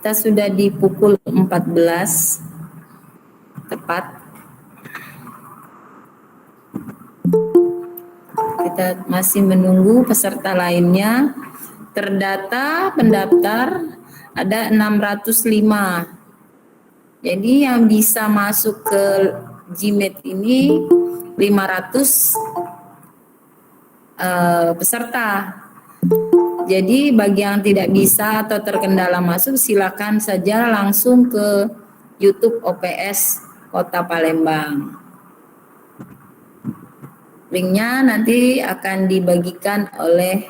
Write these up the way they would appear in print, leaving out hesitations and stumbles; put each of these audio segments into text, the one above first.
Kita sudah di pukul 14 tepat. Kita masih menunggu peserta lainnya. Terdata pendaftar ada 605. Jadi yang bisa masuk ke GMAT ini 500 peserta. Jadi bagi yang tidak bisa atau terkendala masuk, silakan saja langsung ke YouTube OPS Kota Palembang. Linknya nanti akan dibagikan oleh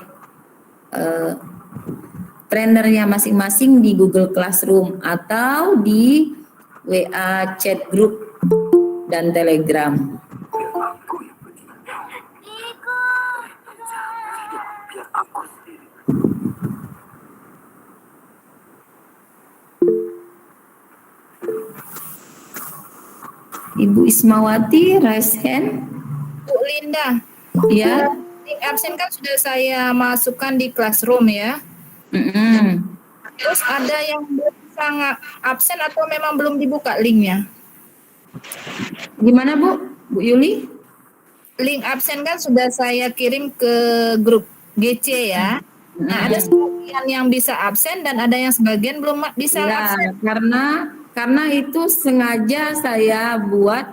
trainernya masing-masing di Google Classroom atau di WA chat group dan Telegram. Ibu Ismawati, raise hand. Bu Linda, Ya. link absen kan sudah saya masukkan di Classroom ya. Terus ada yang sangat absen atau memang belum dibuka linknya? Gimana Bu? Bu Yuli? Link absen kan sudah saya kirim ke grup GC ya. Nah, ada sebagian yang bisa absen dan ada yang sebagian belum bisa absen. Karena itu sengaja saya buat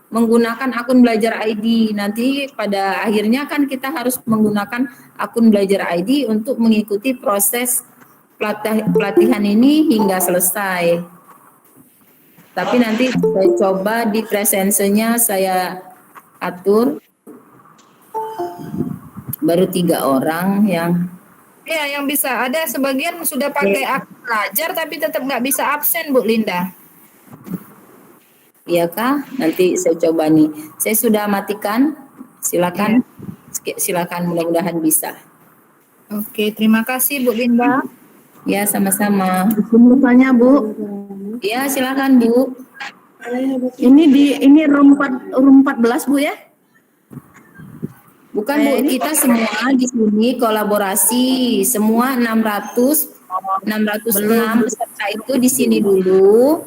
menggunakan akun belajar ID. Nanti pada akhirnya kan kita harus menggunakan akun belajar ID untuk mengikuti proses pelatihan ini hingga selesai. Tapi nanti saya coba di presensenya saya atur. Baru 3 orang yang Ya, yang bisa. Ada sebagian sudah pakai akun belajar tapi tetap nggak bisa absen, Bu Linda. Iya kah? Nanti saya coba nih. Saya sudah matikan. Silakan. Silakan, mudah-mudahan bisa. Oke, terima kasih Bu Linda. Ya, sama-sama. Tanya Bu. Ya, silakan Bu. Ini room 14 Bu ya? Bukan Bu, kita semua di sini kolaborasi. Semua 606 peserta itu di sini dulu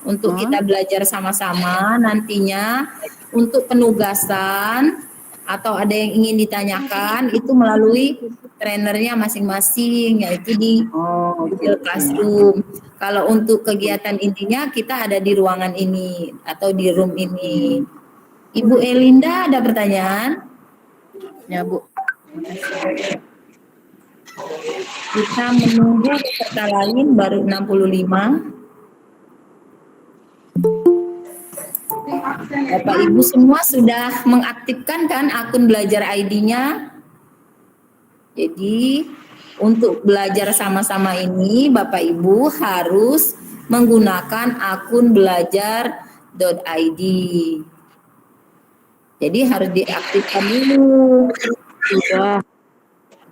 untuk kita belajar sama-sama. Nantinya untuk penugasan atau ada yang ingin ditanyakan itu melalui trainernya masing-masing, yaitu di Google Classroom. Kalau untuk kegiatan intinya kita ada di ruangan ini atau di room ini. Ibu Elinda ada pertanyaan? Ya Bu. Kita menunggu peserta lain baru 65. Bapak Ibu semua sudah mengaktifkan kan akun belajar ID-nya? Jadi untuk belajar sama-sama ini Bapak Ibu harus menggunakan akun belajar.id. Jadi harus diaktifkan dulu. Sudah.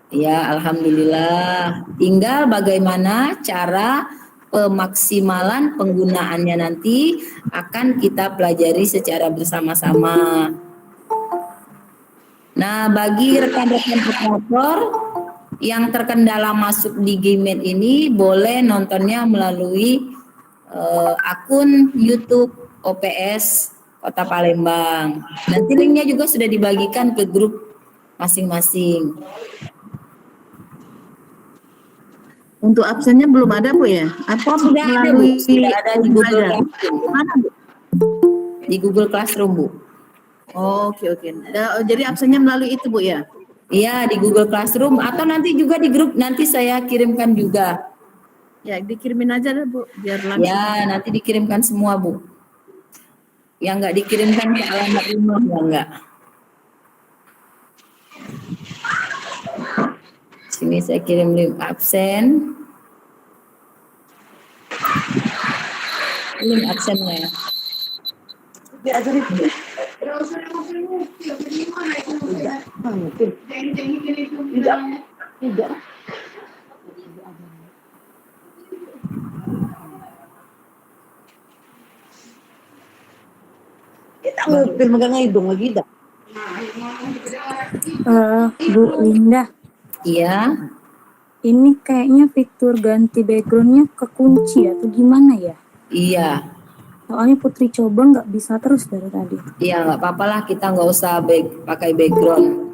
Ya, alhamdulillah. Tinggal bagaimana cara pemaksimalan penggunaannya nanti akan kita pelajari secara bersama-sama. Nah, bagi rekan-rekan operator yang terkendala masuk di GMAT ini boleh nontonnya melalui akun YouTube OPS Kota Palembang. Nanti linknya juga sudah dibagikan ke grup masing-masing. Untuk absennya belum ada Bu ya? Apa Sudah ada Bu, sudah ada di Google Classroom. Mana Bu? Di Google Classroom Bu. Oke. Jadi absennya melalui itu Bu ya? Iya, di Google Classroom atau nanti juga di grup, nanti saya kirimkan juga. Ya, dikirimin aja deh Bu, biar langsung. Ya, nanti dikirimkan semua Bu. Yang nggak dikirimkan ke alamat rumah ya enggak. Sini saya kirim link absen. link absennya. Kita ngupil megang hidung lagi dah. Bu Linda, Iya. ini kayaknya fitur ganti backgroundnya kekunci atau gimana ya? Iya. Soalnya Putri coba nggak bisa terus dari tadi. Iya, nggak apa-apa lah, kita nggak usah pakai background.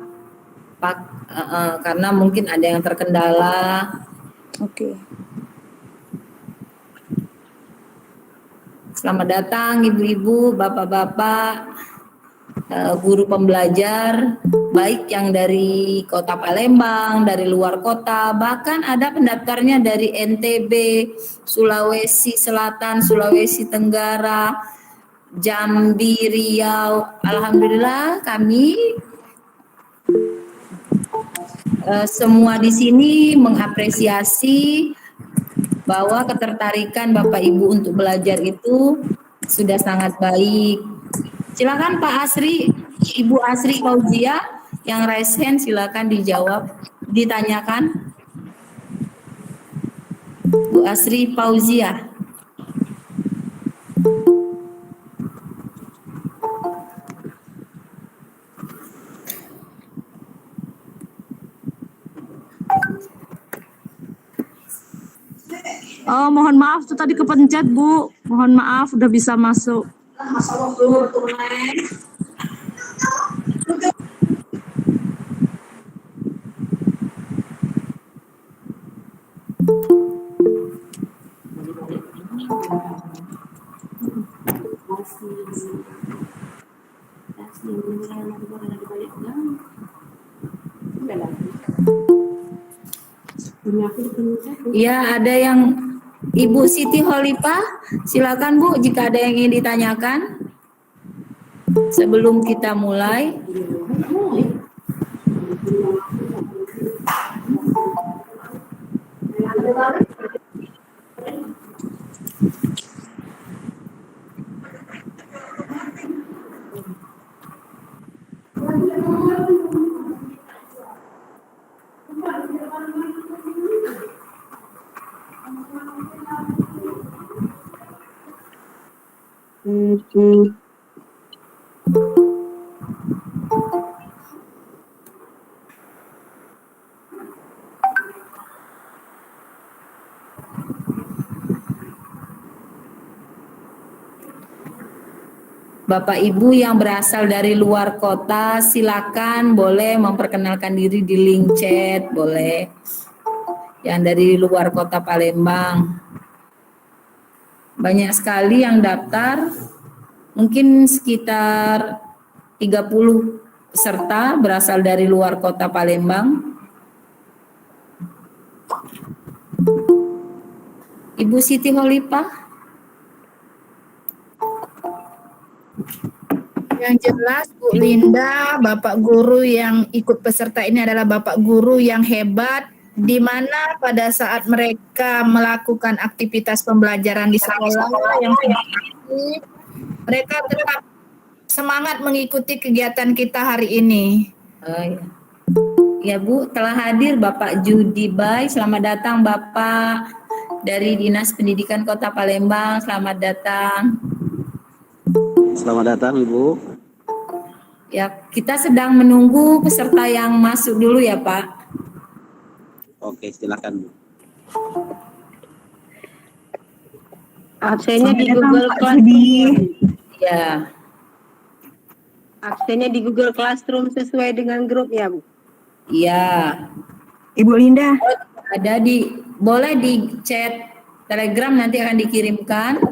Karena mungkin ada yang terkendala. Oke. Selamat datang ibu-ibu, bapak-bapak, guru pembelajar, baik yang dari kota Palembang, dari luar kota, bahkan ada pendaftarnya dari NTB, Sulawesi Selatan, Sulawesi Tenggara, Jambi, Riau. Alhamdulillah kami semua di sini mengapresiasi bahwa ketertarikan Bapak Ibu untuk belajar itu sudah sangat baik. Silakan Pak Asri, Ibu Asri Fauzia yang raise hand, silakan dijawab, ditanyakan. Bu Asri Fauzia. Oh, mohon maaf tuh tadi kepencet, Bu. Mohon maaf udah bisa masuk. Ya, ada yang Ibu Siti Holipah, silakan Bu jika ada yang ingin ditanyakan sebelum kita mulai. Bapak Ibu yang berasal dari luar kota, silakan boleh memperkenalkan diri di link chat, boleh. Yang dari luar kota Palembang. Banyak sekali yang daftar, mungkin sekitar 30 peserta berasal dari luar kota Palembang. Ibu Siti Holipah. Yang jelas Bu Linda, Bapak Guru yang ikut peserta ini adalah Bapak Guru yang hebat, di mana pada saat mereka melakukan aktivitas pembelajaran di sekolah yang aktif, mereka tetap semangat mengikuti kegiatan kita hari ini. Ya Bu, telah hadir Bapak Judi Bay. Selamat datang Bapak dari Dinas Pendidikan Kota Palembang. Selamat datang. Selamat datang Ibu. Ya, kita sedang menunggu peserta yang masuk dulu ya Pak. Oke, silakan Bu. Absennya di Google Classroom. Ya. Absennya di Google Classroom sesuai dengan grup ya, Bu. Iya. Ibu Linda. Boleh di chat Telegram, nanti akan dikirimkan,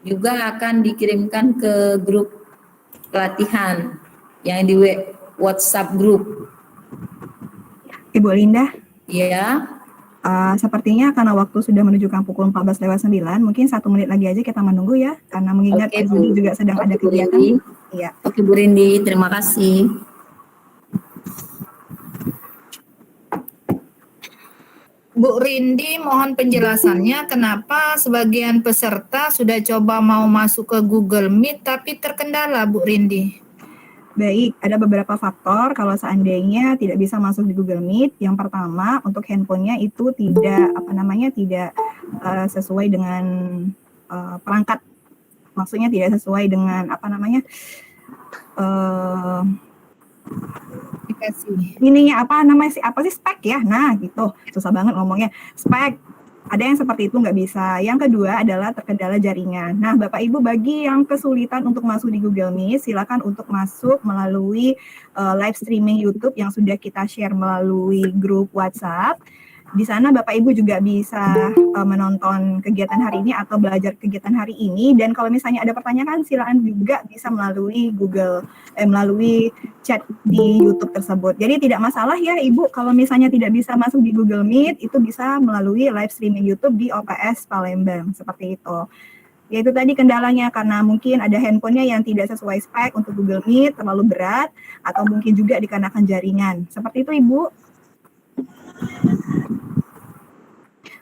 juga akan dikirimkan ke grup pelatihan yang di WhatsApp grup. Ibu Linda. Iya. Sepertinya karena waktu sudah menunjukkan pukul 14:09, mungkin 1 menit lagi aja kita menunggu ya, karena mengingat Oke, Pak Bu. Judi juga sedang ada Bu kegiatan. Rindi. Iya. Oke Bu Rindi, terima kasih. Bu Rindi, mohon penjelasannya kenapa sebagian peserta sudah coba mau masuk ke Google Meet tapi terkendala, Bu Rindi? Baik, ada beberapa faktor kalau seandainya tidak bisa masuk di Google Meet. Yang pertama, untuk handphonenya itu tidak sesuai dengan perangkat. Maksudnya tidak sesuai dengan ininya apa sih spek ya. Nah, gitu. Susah banget ngomongnya. Spek. Ada yang seperti itu nggak bisa. Yang kedua adalah terkendala jaringan. Nah, Bapak Ibu bagi yang kesulitan untuk masuk di Google Meet, silakan untuk masuk melalui live streaming YouTube yang sudah kita share melalui grup WhatsApp. Di sana Bapak Ibu juga bisa menonton kegiatan hari ini atau belajar kegiatan hari ini. Dan kalau misalnya ada pertanyaan, silakan juga bisa melalui melalui chat di YouTube tersebut. Jadi tidak masalah ya Ibu, kalau misalnya tidak bisa masuk di Google Meet, itu bisa melalui live streaming YouTube di OPS Palembang, seperti itu. Ya itu tadi kendalanya karena mungkin ada handphonenya yang tidak sesuai spek untuk Google Meet, terlalu berat, atau mungkin juga dikarenakan jaringan. Seperti itu Ibu.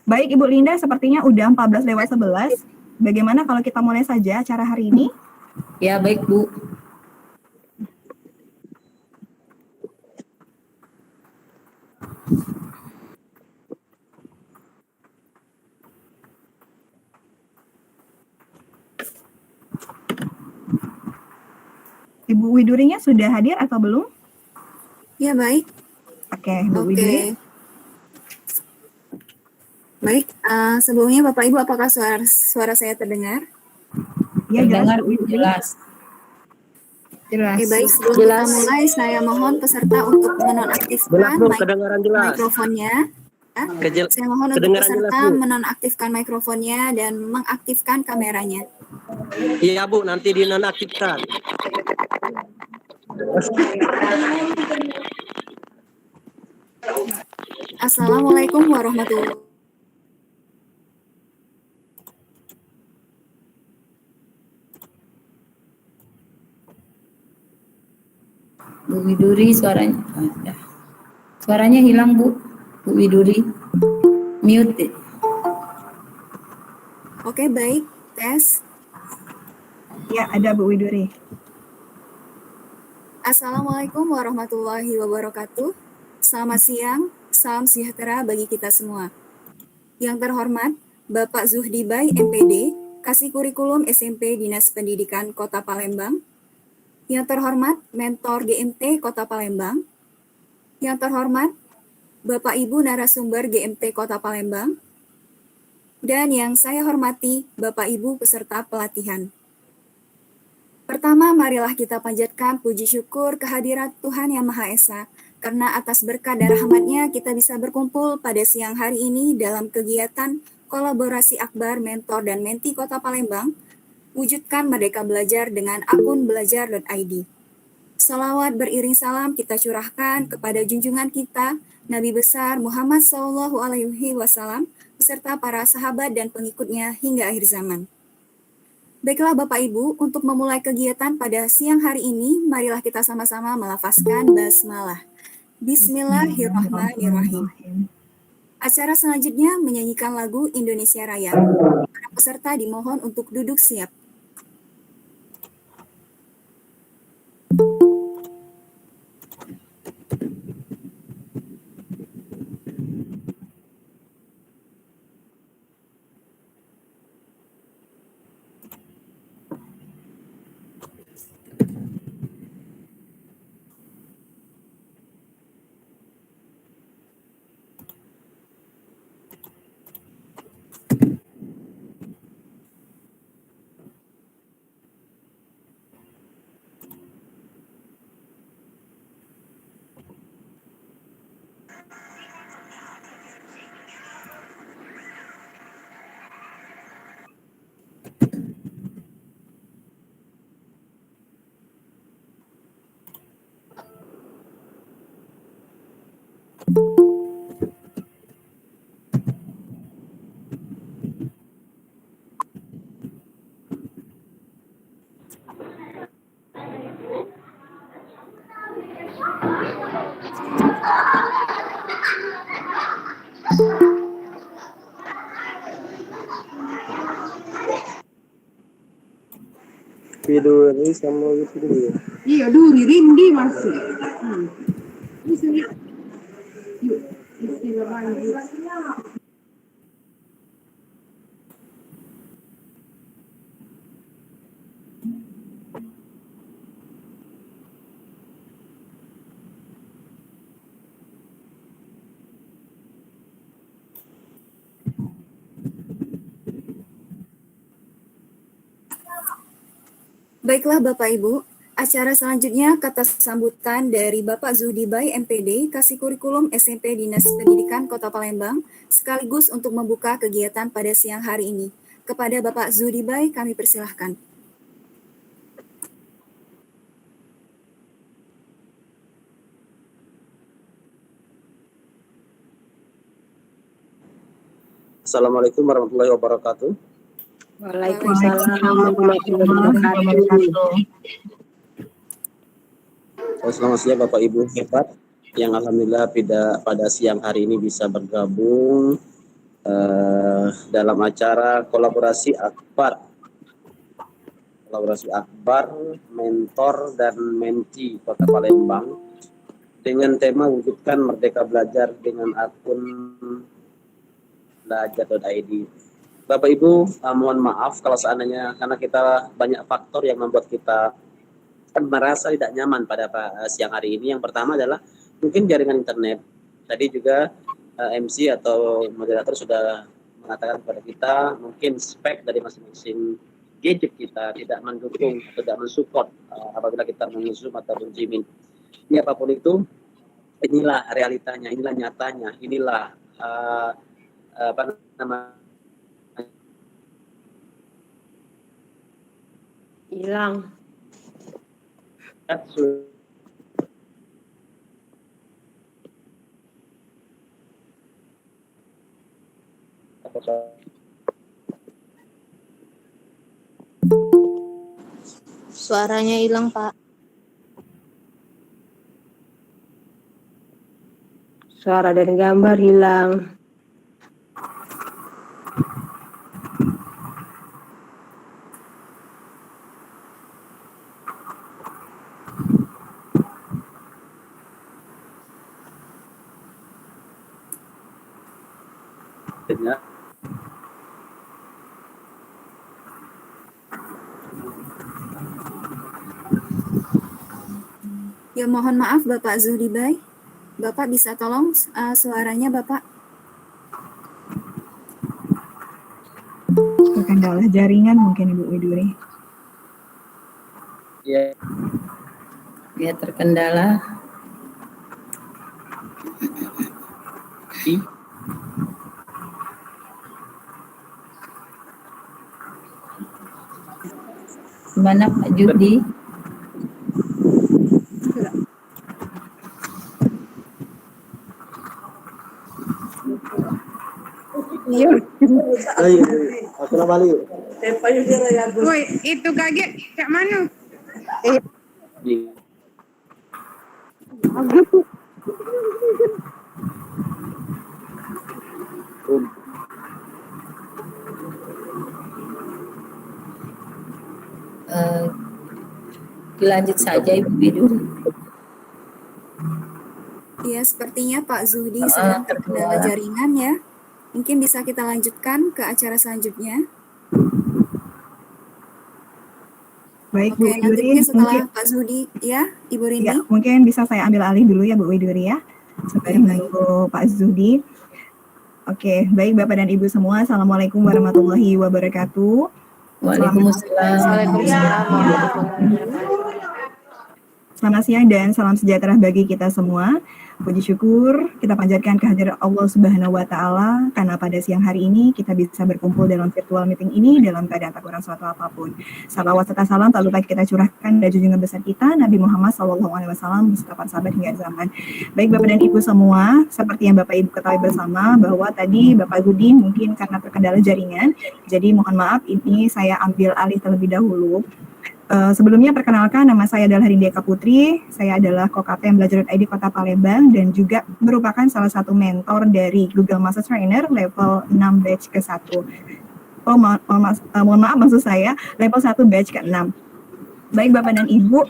Baik Ibu Linda, sepertinya udah 14:11. Bagaimana kalau kita mulai saja acara hari ini? Ya, baik Bu. Ibu Widurinya sudah hadir atau belum? Ya, baik. Oke, Bu Widuri. Baik, sebelumnya Bapak Ibu apakah suara saya terdengar? Ya, Terdengar jelas, Bu Widuri. jelas. Jelas. Baik, sebelum kita mulai, saya mohon peserta untuk menonaktifkan Jelas Bu, kedengaran jelas. mikrofonnya. Saya mohon untuk kedengaran peserta jelas, Bu. menonaktifkan mikrofonnya dan mengaktifkan kameranya. Iya Bu, nanti dinonaktifkan. Assalamualaikum warahmatullahi wabarakatuh. Bu Widuri suaranya. Suaranya hilang Bu. Bu Widuri. Mute. Oke, baik. Tes. Ya, ada Bu Widuri. Assalamualaikum warahmatullahi wabarakatuh. Selamat siang, salam sejahtera bagi kita semua. Yang terhormat, Bapak Zuhdi Bay, MPD, Kasih Kurikulum SMP Dinas Pendidikan Kota Palembang. Yang terhormat, Mentor GMT Kota Palembang. Yang terhormat, Bapak Ibu narasumber GMT Kota Palembang. Dan yang saya hormati, Bapak Ibu peserta pelatihan. Pertama, marilah kita panjatkan puji syukur kehadirat Tuhan Yang Maha Esa, karena atas berkat dan rahmat-Nya kita bisa berkumpul pada siang hari ini dalam kegiatan kolaborasi Akbar Mentor dan Menti Kota Palembang, wujudkan Merdeka Belajar dengan akun belajar.id. Salawat beriring salam kita curahkan kepada junjungan kita, Nabi besar Muhammad SAW, beserta para sahabat dan pengikutnya hingga akhir zaman. Baiklah Bapak Ibu, untuk memulai kegiatan pada siang hari ini, marilah kita sama-sama melafazkan basmalah. Bismillahirrahmanirrahim. Acara selanjutnya menyanyikan lagu Indonesia Raya. Para peserta dimohon untuk duduk siap. Widuri sama Widuri. Iya, Duri, Rindi masih. Ini sini. Yuk, istilah lanjut. Baiklah Bapak Ibu, acara selanjutnya kata sambutan dari Bapak Zuhdi Bai MPD, Kasih Kurikulum SMP Dinas Pendidikan Kota Palembang, sekaligus untuk membuka kegiatan pada siang hari ini. Kepada Bapak Zuhdi Bai kami persilahkan. Assalamualaikum warahmatullahi wabarakatuh. Waalaikumsalam warahmatullahi wabarakatuh. Selamat siang Bapak Ibu hebat yang alhamdulillah pada siang hari ini bisa bergabung dalam acara kolaborasi akbar mentor dan menti Kota Palembang dengan tema wujudkan Merdeka Belajar dengan akun belajar.id. Bapak Ibu, mohon maaf kalau seandainya karena kita banyak faktor yang membuat kita merasa tidak nyaman pada siang hari ini. Yang pertama adalah mungkin jaringan internet. Tadi juga MC atau moderator sudah mengatakan kepada kita mungkin spek dari masing-masing gadget kita tidak mendukung atau tidak mensupport apabila kita mengusum atau menjimin. Ini apapun itu, inilah realitanya, inilah nyatanya, inilah apa namanya Hilang. Suaranya hilang, Pak. Suara dan gambar hilang. Ya mohon maaf Bapak Zuhdi Bai, Bapak bisa tolong suaranya Bapak? Terkendala jaringan mungkin Ibu Widuri. Ya, terkendala. Mana Pak Judi? ayo, aku balik. Woi, itu kaget cak mana? Lanjut saja Ibu Widuri. Ya, sepertinya Pak Zuhdi sedang terkendala jaringan ya. Mungkin bisa kita lanjutkan ke acara selanjutnya. Baik Oke, Bu nanti Widuri, mungkin setelah mungkin Pak Zuhdi ya, Ibu Rindi. ya, mungkin bisa saya ambil alih dulu ya Bu Widuri ya, supaya menunggu Pak Zuhdi. Oke, baik Bapak dan Ibu semua, Assalamualaikum warahmatullahi wabarakatuh. Waalaikumsalam. Selamat siang dan salam sejahtera bagi kita semua. Puji syukur kita panjatkan kehadiran Allah Subhanahu wa Ta'ala karena pada siang hari ini kita bisa berkumpul dalam virtual meeting ini dalam keadaan tak kurang suatu apapun. Salawat serta salam tak lupa kita curahkan dari junjungan besar kita Nabi Muhammad SAW beserta para sahabat hingga zaman. Baik Bapak dan Ibu semua, seperti yang Bapak Ibu ketahui bersama bahwa tadi Bapak Gudi mungkin karena terkendala jaringan, jadi mohon maaf ini saya ambil alih terlebih dahulu. Sebelumnya perkenalkan, nama saya adalah Rindi Eka Putri, saya adalah Kokapten Belajar.id Kota Palembang dan juga merupakan salah satu mentor dari Google Master Trainer level 6 batch ke-1. Mohon maaf maksud saya level 1 batch ke-6. Baik Bapak dan Ibu,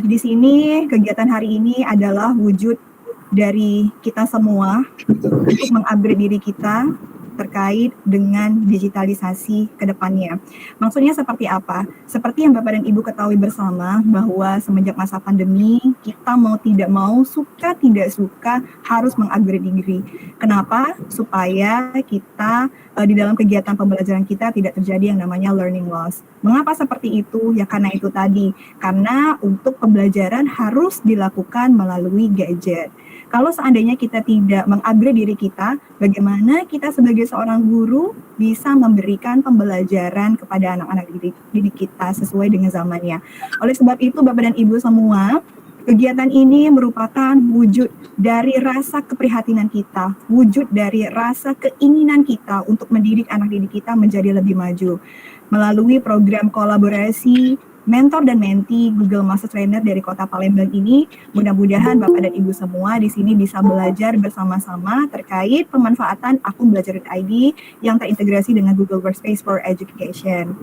di sini kegiatan hari ini adalah wujud dari kita semua untuk mengupgrade diri kita terkait dengan digitalisasi ke depannya. Maksudnya seperti apa? Seperti yang Bapak dan Ibu ketahui bersama bahwa semenjak masa pandemi, kita mau tidak mau, suka tidak suka harus mengupgrade diri. Kenapa? Supaya kita di dalam kegiatan pembelajaran kita tidak terjadi yang namanya learning loss. Mengapa seperti itu? Ya karena itu tadi. Karena untuk pembelajaran harus dilakukan melalui gadget. Kalau seandainya kita tidak mengupgrade diri kita, bagaimana kita sebagai seorang guru bisa memberikan pembelajaran kepada anak-anak didik kita sesuai dengan zamannya. Oleh sebab itu, Bapak dan Ibu semua, kegiatan ini merupakan wujud dari rasa keprihatinan kita, wujud dari rasa keinginan kita untuk mendidik anak didik kita menjadi lebih maju. Melalui program kolaborasi mentor dan menti Google Master Trainer dari Kota Palembang ini, mudah-mudahan Bapak dan Ibu semua di sini bisa belajar bersama-sama terkait pemanfaatan akun Belajar.id yang terintegrasi dengan Google Workspace for Education.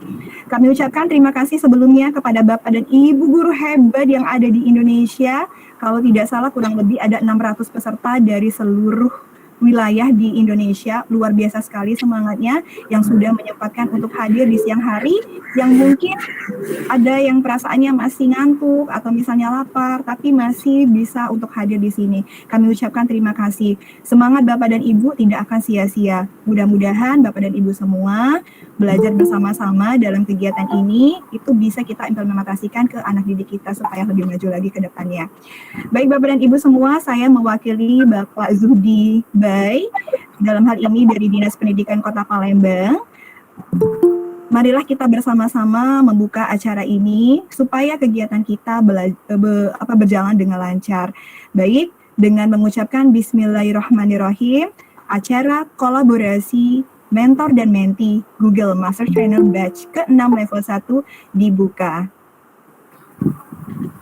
Kami ucapkan terima kasih sebelumnya kepada Bapak dan Ibu guru hebat yang ada di Indonesia. Kalau tidak salah kurang lebih ada 600 peserta dari seluruh wilayah di Indonesia. Luar biasa sekali semangatnya yang sudah menyempatkan untuk hadir di siang hari, yang mungkin ada yang perasaannya masih ngantuk atau misalnya lapar tapi masih bisa untuk hadir di sini. Kami ucapkan terima kasih. Semangat Bapak dan Ibu tidak akan sia-sia. Mudah-mudahan Bapak dan Ibu semua belajar bersama-sama dalam kegiatan ini itu bisa kita implementasikan ke anak didik kita supaya lebih maju lagi ke depannya. Baik Bapak dan Ibu semua, saya mewakili Bapak Zuhdi Bai dalam hal ini dari Dinas Pendidikan Kota Palembang. Marilah kita bersama-sama membuka acara ini supaya kegiatan kita berjalan dengan lancar. Baik, dengan mengucapkan Bismillahirrahmanirrahim, acara kolaborasi mentor dan menti Google Master Trainer Batch ke-6 level 1 dibuka.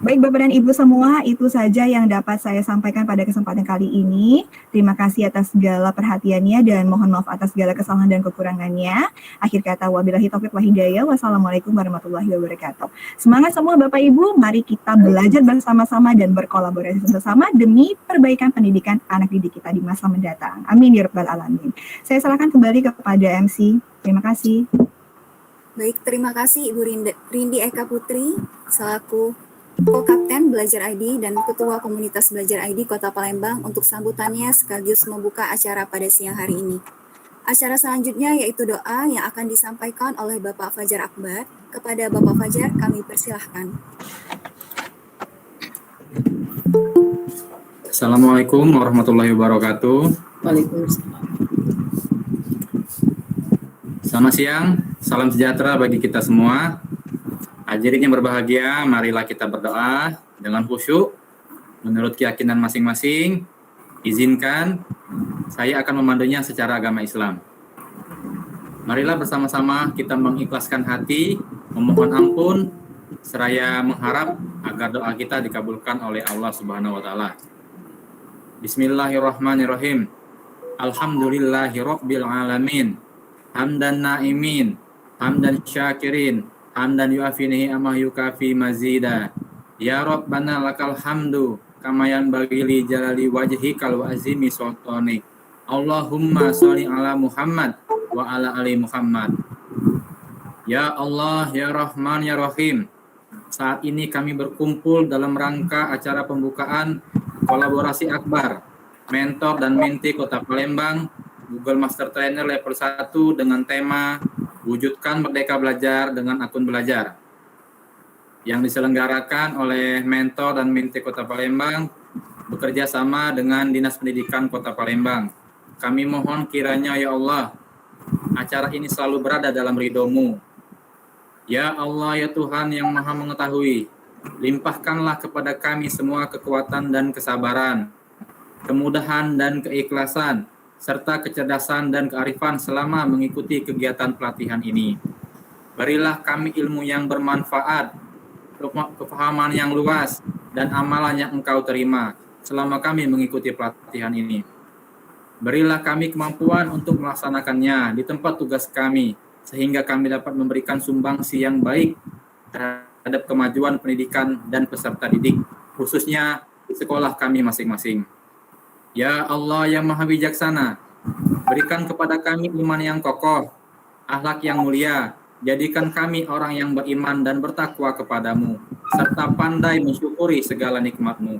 Baik Bapak dan Ibu semua, itu saja yang dapat saya sampaikan pada kesempatan kali ini. Terima kasih atas segala perhatiannya dan mohon maaf atas segala kesalahan dan kekurangannya. Akhir kata wabillahi taufiq wa hidayah. Wassalamualaikum warahmatullahi wabarakatuh. Semangat semua Bapak Ibu, mari kita belajar bersama-sama dan berkolaborasi bersama demi perbaikan pendidikan anak didik kita di masa mendatang. Amin ya rabbal alamin. Saya serahkan kembali kepada MC. Terima kasih. Baik, terima kasih Ibu Rindi Eka Putri selaku Co-Kapten Belajar ID dan Ketua Komunitas Belajar ID Kota Palembang untuk sambutannya sekaligus membuka acara pada siang hari ini. Acara selanjutnya yaitu doa yang akan disampaikan oleh Bapak Fajar Akbar. Kepada Bapak Fajar kami persilahkan. Assalamualaikum warahmatullahi wabarakatuh. Waalaikumsalam. Selamat siang, salam sejahtera bagi kita semua. Hadirin yang berbahagia, marilah kita berdoa dengan khusyuk menurut keyakinan masing-masing. Izinkan saya akan memandunya secara agama Islam. Marilah bersama-sama kita mengikhlaskan hati, memohon ampun, seraya mengharap agar doa kita dikabulkan oleh Allah Subhanahu wa taala. Bismillahirrahmanirrahim. Alhamdulillahirabbil alamin. Hamdan na'imin, hamdan syakirin, hamdan yu'afinihi amah yukafi mazida. Ya Rabbana lakal hamdu kama yanbaghi li jalali wajhikal wa azimi sultanik. Allahumma sholli ala Muhammad wa ala ali Muhammad. Ya Allah, ya Rahman, ya Rahim. Saat ini kami berkumpul dalam rangka acara pembukaan kolaborasi akbar mentor dan menti Kota Palembang Google Master Trainer level 1 dengan tema Wujudkan Merdeka Belajar dengan Akun Belajar yang diselenggarakan oleh mentor dan menti Kota Palembang bekerja sama dengan Dinas Pendidikan Kota Palembang. Kami mohon kiranya ya Allah, acara ini selalu berada dalam ridho-Mu. Ya Allah, ya Tuhan yang Maha Mengetahui, limpahkanlah kepada kami semua kekuatan dan kesabaran, kemudahan dan keikhlasan, serta kecerdasan dan kearifan selama mengikuti kegiatan pelatihan ini. Berilah kami ilmu yang bermanfaat, kefahaman yang luas, dan amalan yang Engkau terima selama kami mengikuti pelatihan ini. Berilah kami kemampuan untuk melaksanakannya di tempat tugas kami, sehingga kami dapat memberikan sumbangsi yang baik terhadap kemajuan pendidikan dan peserta didik, khususnya sekolah kami masing-masing. Ya Allah yang Maha Bijaksana, berikan kepada kami iman yang kokoh, akhlak yang mulia, jadikan kami orang yang beriman dan bertakwa kepadamu, serta pandai mensyukuri segala nikmat-Mu.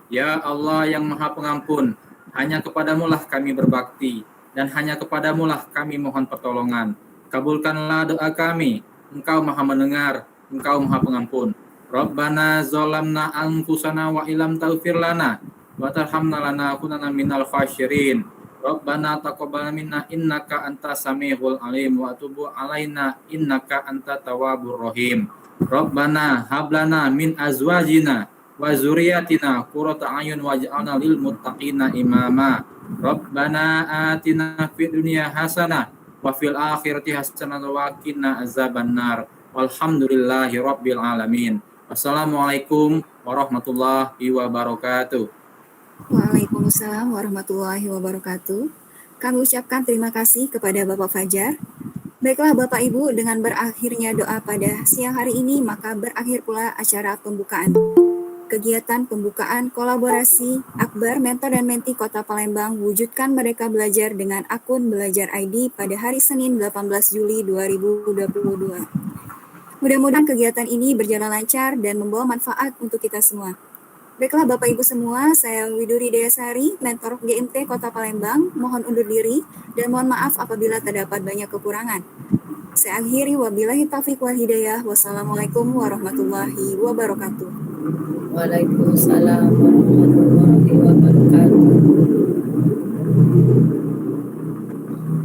Ya Allah yang Maha Pengampun, hanya kepadamulah kami berbakti, dan hanya kepadamulah kami mohon pertolongan. Kabulkanlah doa kami, Engkau Maha Mendengar, Engkau Maha Pengampun. Rabbana zalamna anfusana wa ilam taghfir lana wa tarhamna lanakunanna minal khasyirin. Rabbana taqabbal minna innaka antas samiul alim wa tub alaina innaka antat tawwabur rahim. Rabbana hab lana min azwajina wa dzurriyyatina qurrata a'yun waj'alna lil muttaqina imama. Rabbana atina fid dunya hasanah wa fil akhirati hasanah wa qina azabannar. Walhamdulillahi rabbil alamin. Wassalamualaikum warahmatullahi wabarakatuh. Waalaikumsalam warahmatullahi wabarakatuh. Kami ucapkan terima kasih kepada Bapak Fajar. Baiklah Bapak Ibu, dengan berakhirnya doa pada siang hari ini, maka berakhir pula acara pembukaan. Kegiatan pembukaan kolaborasi Akbar Mentor dan Menti Kota Palembang wujudkan Merdeka Belajar dengan akun Belajar ID pada hari Senin 18 Juli 2022. Mudah-mudahan kegiatan ini berjalan lancar dan membawa manfaat untuk kita semua. Baiklah Bapak Ibu semua, saya Widuri Deyasari, Mentor GMT Kota Palembang, mohon undur diri dan mohon maaf apabila terdapat banyak kekurangan. Saya akhiri, wabillahi taufiq wal hidayah. Wassalamualaikum warahmatullahi wabarakatuh. Waalaikumsalam warahmatullahi wabarakatuh.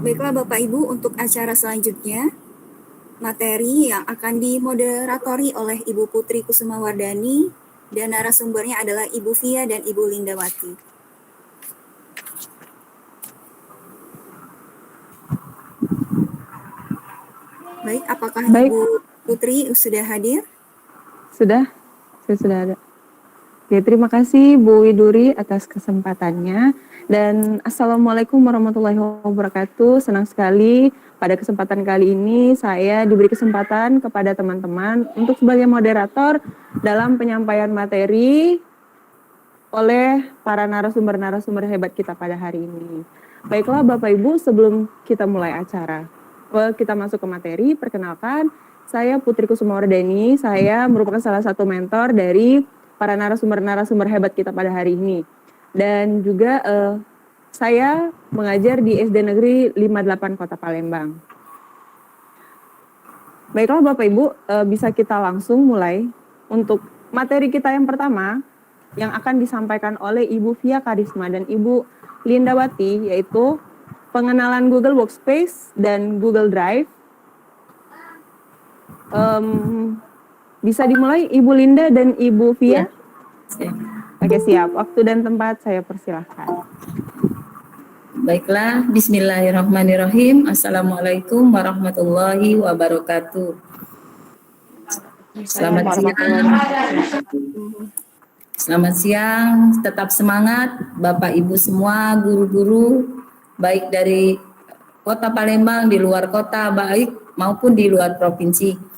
Baiklah Bapak Ibu, untuk acara selanjutnya, materi yang akan dimoderatori oleh Ibu Putri Kusumawardani dan narasumbernya adalah Ibu Fia dan Ibu Lindawati. Baik, apakah Ibu Putri sudah hadir? Sudah, saya sudah ada. Ya, terima kasih Bu Widuri atas kesempatannya. Dan Assalamualaikum warahmatullahi wabarakatuh. Senang sekali pada kesempatan kali ini saya diberi kesempatan kepada teman-teman untuk sebagai moderator dalam penyampaian materi oleh para narasumber-narasumber hebat kita pada hari ini. Baiklah Bapak Ibu, sebelum kita mulai acara, kita masuk ke materi, perkenalkan saya Putri Kusumawardani, saya merupakan salah satu mentor dari para narasumber-narasumber hebat kita pada hari ini. Dan juga saya mengajar di SD Negeri 58 Kota Palembang. Baiklah Bapak Ibu, bisa kita langsung mulai untuk materi kita yang pertama yang akan disampaikan oleh Ibu Fia Karisma dan Ibu Lindawati, yaitu pengenalan Google Workspace dan Google Drive. Bisa dimulai Ibu Linda dan Ibu Fia? Ya. Oke, siap. Waktu dan tempat saya persilahkan. Baiklah, bismillahirrahmanirrahim. Assalamualaikum warahmatullahi wabarakatuh. Selamat siang. Selamat siang, tetap semangat Bapak Ibu semua, guru-guru, baik dari Kota Palembang, di luar kota, baik maupun di luar provinsi.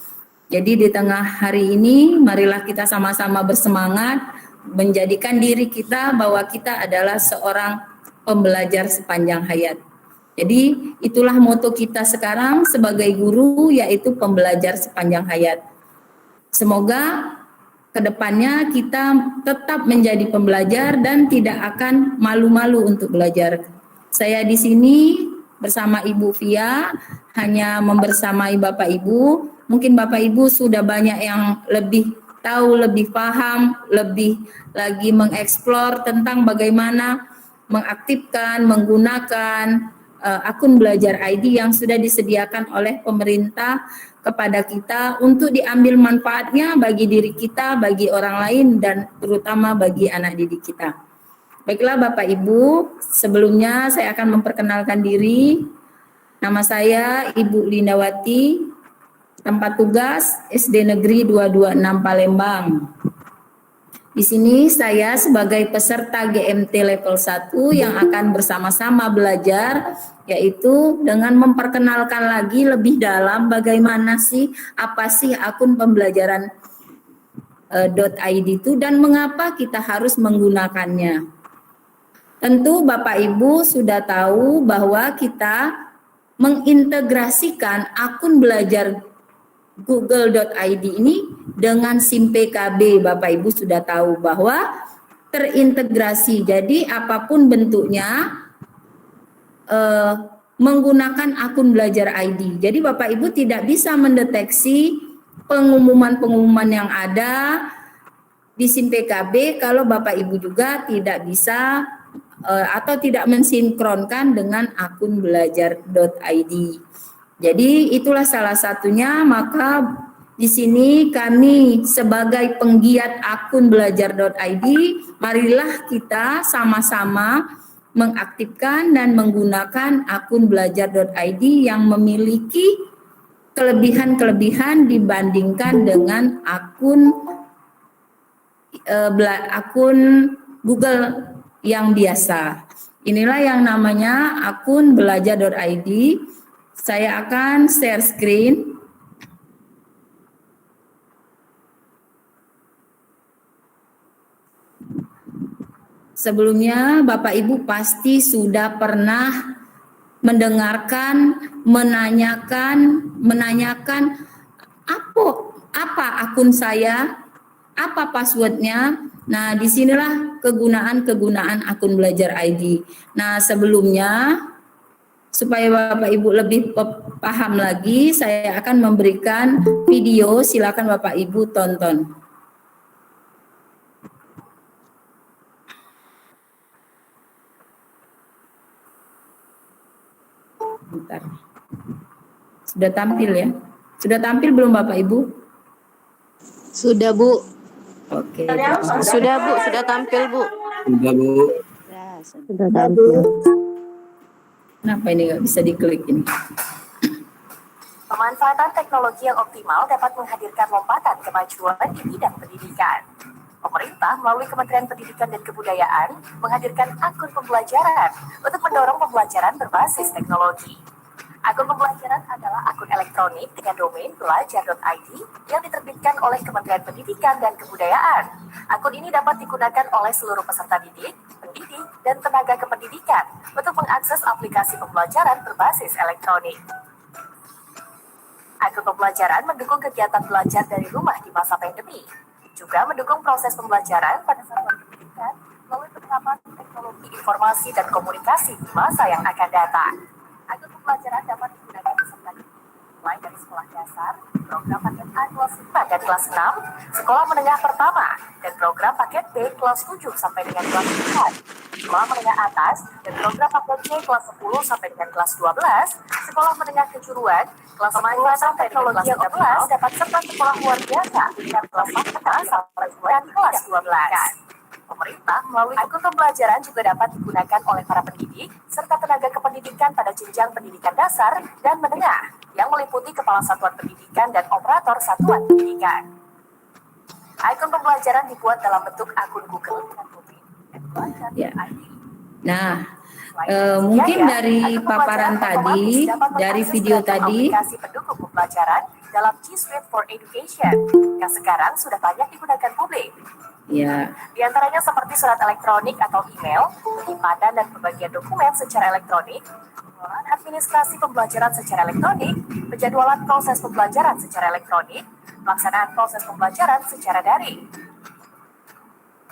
Jadi di tengah hari ini, marilah kita sama-sama bersemangat, menjadikan diri kita bahwa kita adalah seorang pembelajar sepanjang hayat. Jadi itulah moto kita sekarang sebagai guru, yaitu pembelajar sepanjang hayat. Semoga kedepannya kita tetap menjadi pembelajar dan tidak akan malu-malu untuk belajar. Saya di sini bersama Ibu Fia hanya membersamai Bapak Ibu. Mungkin Bapak Ibu sudah banyak yang lebih tahu, lebih paham, lebih lagi mengeksplor tentang bagaimana mengaktifkan, menggunakan akun Belajar ID yang sudah disediakan oleh pemerintah kepada kita untuk diambil manfaatnya bagi diri kita, bagi orang lain, dan terutama bagi anak didik kita. Baiklah Bapak Ibu, sebelumnya saya akan memperkenalkan diri. Nama saya Ibu Lindawati, tempat tugas SD Negeri 226 Palembang. Di sini saya sebagai peserta GMT level 1 yang akan bersama-sama belajar, yaitu dengan memperkenalkan lagi lebih dalam bagaimana sih, apa sih akun pembelajaran .id itu dan mengapa kita harus menggunakannya. Tentu Bapak Ibu sudah tahu bahwa kita mengintegrasikan akun belajar google.id ini dengan SIM PKB. Bapak Ibu sudah tahu bahwa terintegrasi. Jadi apapun bentuknya menggunakan akun belajar ID. Jadi Bapak Ibu tidak bisa mendeteksi pengumuman-pengumuman yang ada di SIM PKB kalau Bapak Ibu juga tidak bisa atau tidak mensinkronkan dengan akun belajar.id. Jadi itulah salah satunya, maka di sini kami sebagai penggiat akun belajar.id, marilah kita sama-sama mengaktifkan dan menggunakan akun belajar.id yang memiliki kelebihan-kelebihan dibandingkan dengan akun Google yang biasa. Inilah yang namanya akun belajar.id. Saya akan share screen. Sebelumnya Bapak Ibu pasti sudah pernah mendengarkan, menanyakan apa akun saya, apa passwordnya. Nah, disinilah kegunaan akun belajar ID. Nah, sebelumnya supaya Bapak Ibu lebih paham lagi, saya akan memberikan video, silakan Bapak Ibu tonton. Bentar. Sudah tampil ya? Sudah tampil belum Bapak Ibu? Sudah, Bu. Oke. Sudah, Bu. Sudah tampil, Bu. Sudah, Bu. Sudah tampil. Kenapa ini nggak bisa diklik ini? Pemanfaatan teknologi yang optimal dapat menghadirkan lompatan kemajuan di bidang pendidikan. Pemerintah melalui Kementerian Pendidikan dan Kebudayaan menghadirkan akun pembelajaran untuk mendorong pembelajaran berbasis teknologi. Akun pembelajaran adalah akun elektronik dengan domain belajar.id yang diterbitkan oleh Kementerian Pendidikan dan Kebudayaan. Akun ini dapat digunakan oleh seluruh peserta didik, pendidik, dan tenaga kependidikan untuk mengakses aplikasi pembelajaran berbasis elektronik. Akun pembelajaran mendukung kegiatan belajar dari rumah di masa pandemi, juga mendukung proses pembelajaran pada satuan pendidikan melalui penerapan teknologi informasi dan komunikasi di masa yang akan datang. Akun pembelajaran dapat digunakan peserta didik mulai dari sekolah dasar, program paket A kelas 5 dan kelas 6, sekolah menengah pertama, dan program paket B kelas 7 sampai dengan kelas 4, sekolah menengah atas, dan program paket C kelas 10 sampai dengan kelas 12, sekolah menengah kejuruan, kelas 10 sampai dengan kelas 13, dapat serta sekolah luar biasa, dan kelas 4 sampai dengan kelas 12. Pemerintah melalui akun pembelajaran juga dapat digunakan oleh para pendidik serta tenaga kependidikan pada jenjang pendidikan dasar dan menengah yang meliputi kepala satuan pendidikan dan operator satuan pendidikan. Akun pembelajaran dibuat dalam bentuk akun Google dengan domain belajar.id. Nah, mungkin dari paparan tadi, dari video tadi, aplikasi pendukung pembelajaran dalam G Suite for Education yang sekarang sudah banyak digunakan publik. ya, Di antaranya seperti surat elektronik atau email, penyimpanan dan pembagian dokumen secara elektronik, pengelolaan administrasi pembelajaran secara elektronik, penjadwalan proses pembelajaran secara elektronik, pelaksanaan proses pembelajaran secara daring.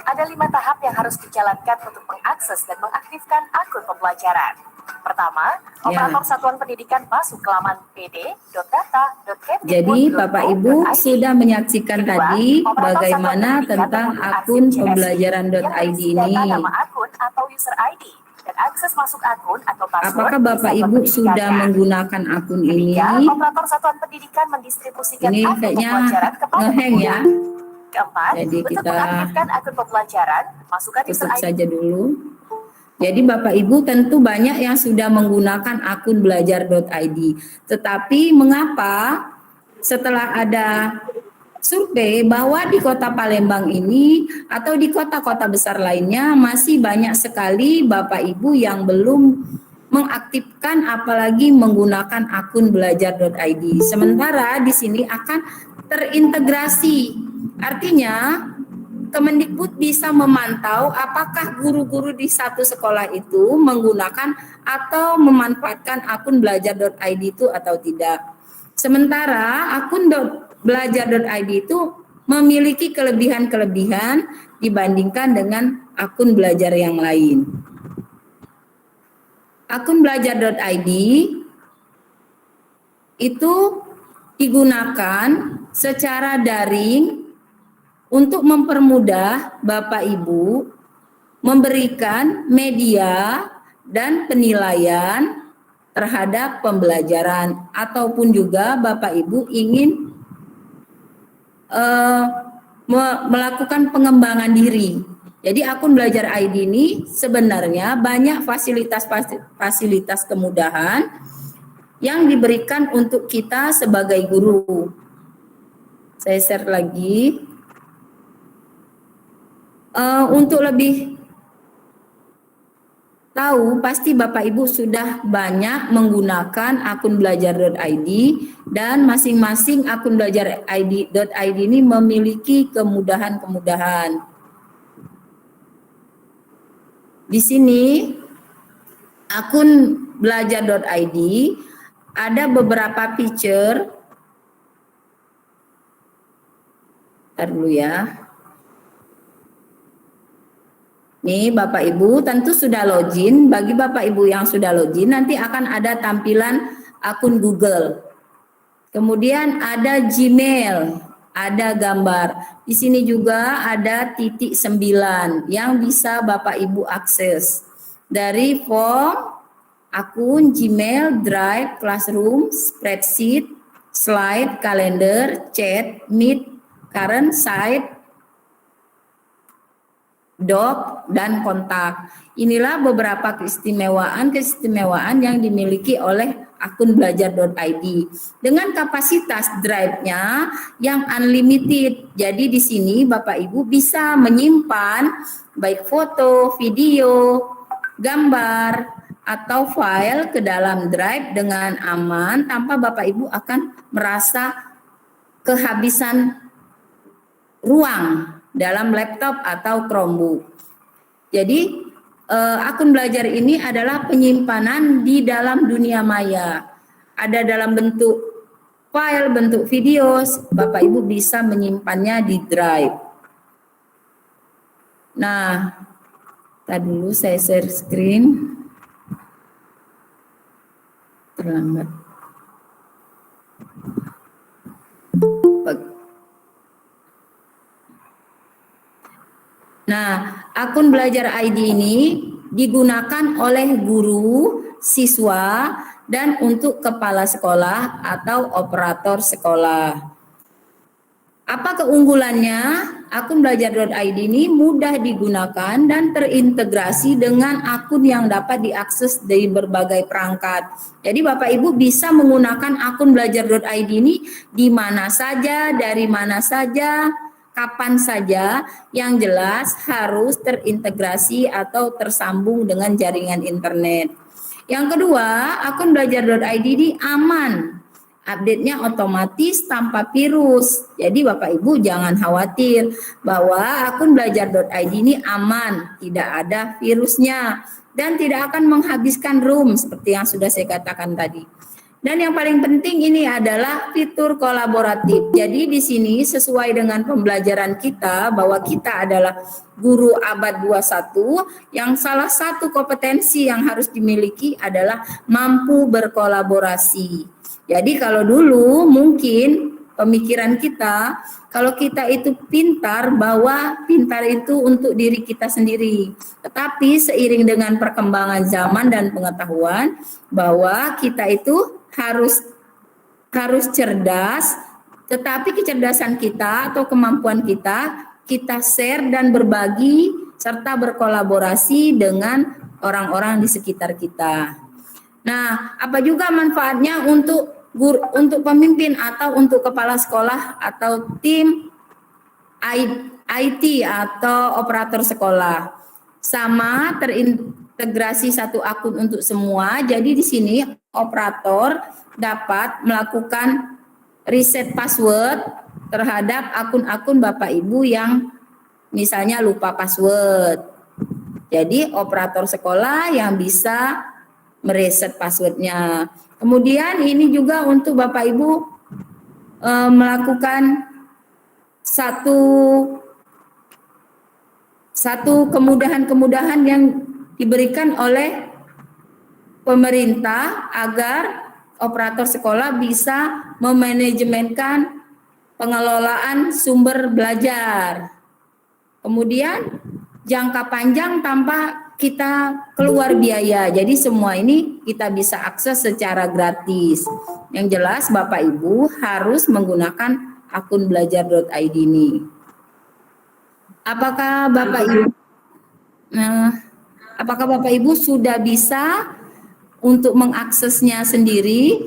Ada 5 tahap yang harus dijalankan untuk mengakses dan mengaktifkan akun pembelajaran. Pertama, operator satuan pendidikan masuk ke laman pd.data.kemdikbud.go.id. jadi Bapak Ibu sudah menyaksikan tadi bagaimana tentang akun pembelajaran.id ini. Nama akun atau user ID dan akses masuk akun atau password. Apakah Bapak Ibu sudah menggunakan akun ini? Operator satuan pendidikan mendistribusikan Ini akun kayaknya pembelajaran kepada ngehang ya. Keempat, Jadi untuk kita mengaktifkan akun pembelajaran, masukkan user tutup ID. saja dulu. Jadi Bapak Ibu tentu banyak yang sudah menggunakan akun belajar.id. Tetapi mengapa setelah ada survei bahwa di Kota Palembang ini atau di kota-kota besar lainnya masih banyak sekali Bapak Ibu yang belum mengaktifkan apalagi menggunakan akun belajar.id. Sementara di sini akan terintegrasi. Artinya Kemendikbud bisa memantau apakah guru-guru di satu sekolah itu menggunakan atau memanfaatkan akun belajar.id itu atau tidak. Sementara akun belajar.id itu memiliki kelebihan-kelebihan dibandingkan dengan akun belajar yang lain. Akun belajar.id itu digunakan secara daring untuk mempermudah Bapak Ibu memberikan media dan penilaian terhadap pembelajaran ataupun juga Bapak Ibu ingin melakukan pengembangan diri. Jadi akun belajar ID ini sebenarnya banyak fasilitas kemudahan yang diberikan untuk kita sebagai guru. Saya share lagi. Untuk lebih tahu, pasti Bapak Ibu sudah banyak menggunakan akun belajar.id dan masing-masing akun belajar.id ini memiliki kemudahan-kemudahan. Di sini akun belajar.id ada beberapa feature. Ntar dulu ya. Nih Bapak Ibu tentu sudah login. Bagi Bapak Ibu yang sudah login nanti akan ada tampilan akun Google. Kemudian ada Gmail, ada gambar. Di sini juga ada titik 9 yang bisa Bapak Ibu akses. Dari form, akun, Gmail, Drive, Classroom, Spreadsheet, Slide, Kalender, Chat, Meet, Current, Site, Doc, dan kontak. Inilah beberapa keistimewaan yang dimiliki oleh akun belajar.id dengan kapasitas drive-nya yang unlimited. Jadi di sini Bapak Ibu bisa menyimpan baik foto, video, gambar atau file ke dalam drive dengan aman tanpa Bapak Ibu akan merasa kehabisan ruang dalam laptop atau Chromebook. Jadi akun belajar ini adalah penyimpanan di dalam dunia maya. Ada dalam bentuk file, bentuk video, Bapak Ibu bisa menyimpannya di Drive. Nah, tadi dulu saya share screen. Terlambat. Nah, akun belajar ID ini digunakan oleh guru, siswa, dan untuk kepala sekolah atau operator sekolah. Apa keunggulannya? Akun belajar.id ini mudah digunakan dan terintegrasi dengan akun yang dapat diakses dari berbagai perangkat. Jadi Bapak Ibu bisa menggunakan akun belajar.id ini di mana saja, dari mana saja, kapan saja, yang jelas harus terintegrasi atau tersambung dengan jaringan internet. Yang kedua, akun belajar.id ini aman. Update-nya otomatis tanpa virus. Jadi Bapak Ibu jangan khawatir bahwa akun belajar.id ini aman, tidak ada virusnya dan tidak akan menghabiskan room seperti yang sudah saya katakan tadi. Dan yang paling penting ini adalah fitur kolaboratif. Jadi di sini sesuai dengan pembelajaran kita bahwa kita adalah guru abad 21 yang salah satu kompetensi yang harus dimiliki adalah mampu berkolaborasi. Jadi kalau dulu mungkin pemikiran kita kalau kita itu pintar bahwa pintar itu untuk diri kita sendiri. Tetapi seiring dengan perkembangan zaman dan pengetahuan bahwa kita itu harus cerdas, tetapi kecerdasan kita atau kemampuan kita share dan berbagi serta berkolaborasi dengan orang-orang di sekitar kita. Nah, apa juga manfaatnya untuk untuk pemimpin atau untuk kepala sekolah atau tim IT atau operator sekolah. Sama terintegrasi satu akun untuk semua. Jadi di sini operator dapat melakukan reset password terhadap akun-akun Bapak Ibu yang misalnya lupa password. Jadi operator sekolah yang bisa mereset passwordnya. Kemudian ini juga untuk Bapak Ibu melakukan satu kemudahan-kemudahan yang diberikan oleh pemerintah agar operator sekolah bisa memanajemenkan pengelolaan sumber belajar. Kemudian jangka panjang tanpa kita keluar biaya. Jadi semua ini kita bisa akses secara gratis. Yang jelas Bapak Ibu harus menggunakan akun belajar.id ini. Apakah Bapak Ibu sudah bisa untuk mengaksesnya sendiri?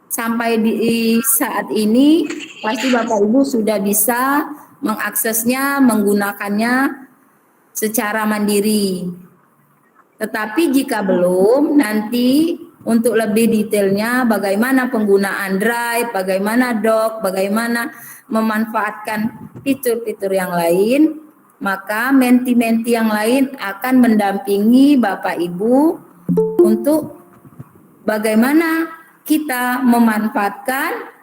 Sampai di saat ini pasti Bapak Ibu sudah bisa mengaksesnya, menggunakannya secara mandiri. Tetapi jika belum, nanti untuk lebih detailnya bagaimana penggunaan Drive, bagaimana Doc, bagaimana memanfaatkan fitur-fitur yang lain, maka menti-menti yang lain akan mendampingi Bapak Ibu untuk bagaimana kita memanfaatkan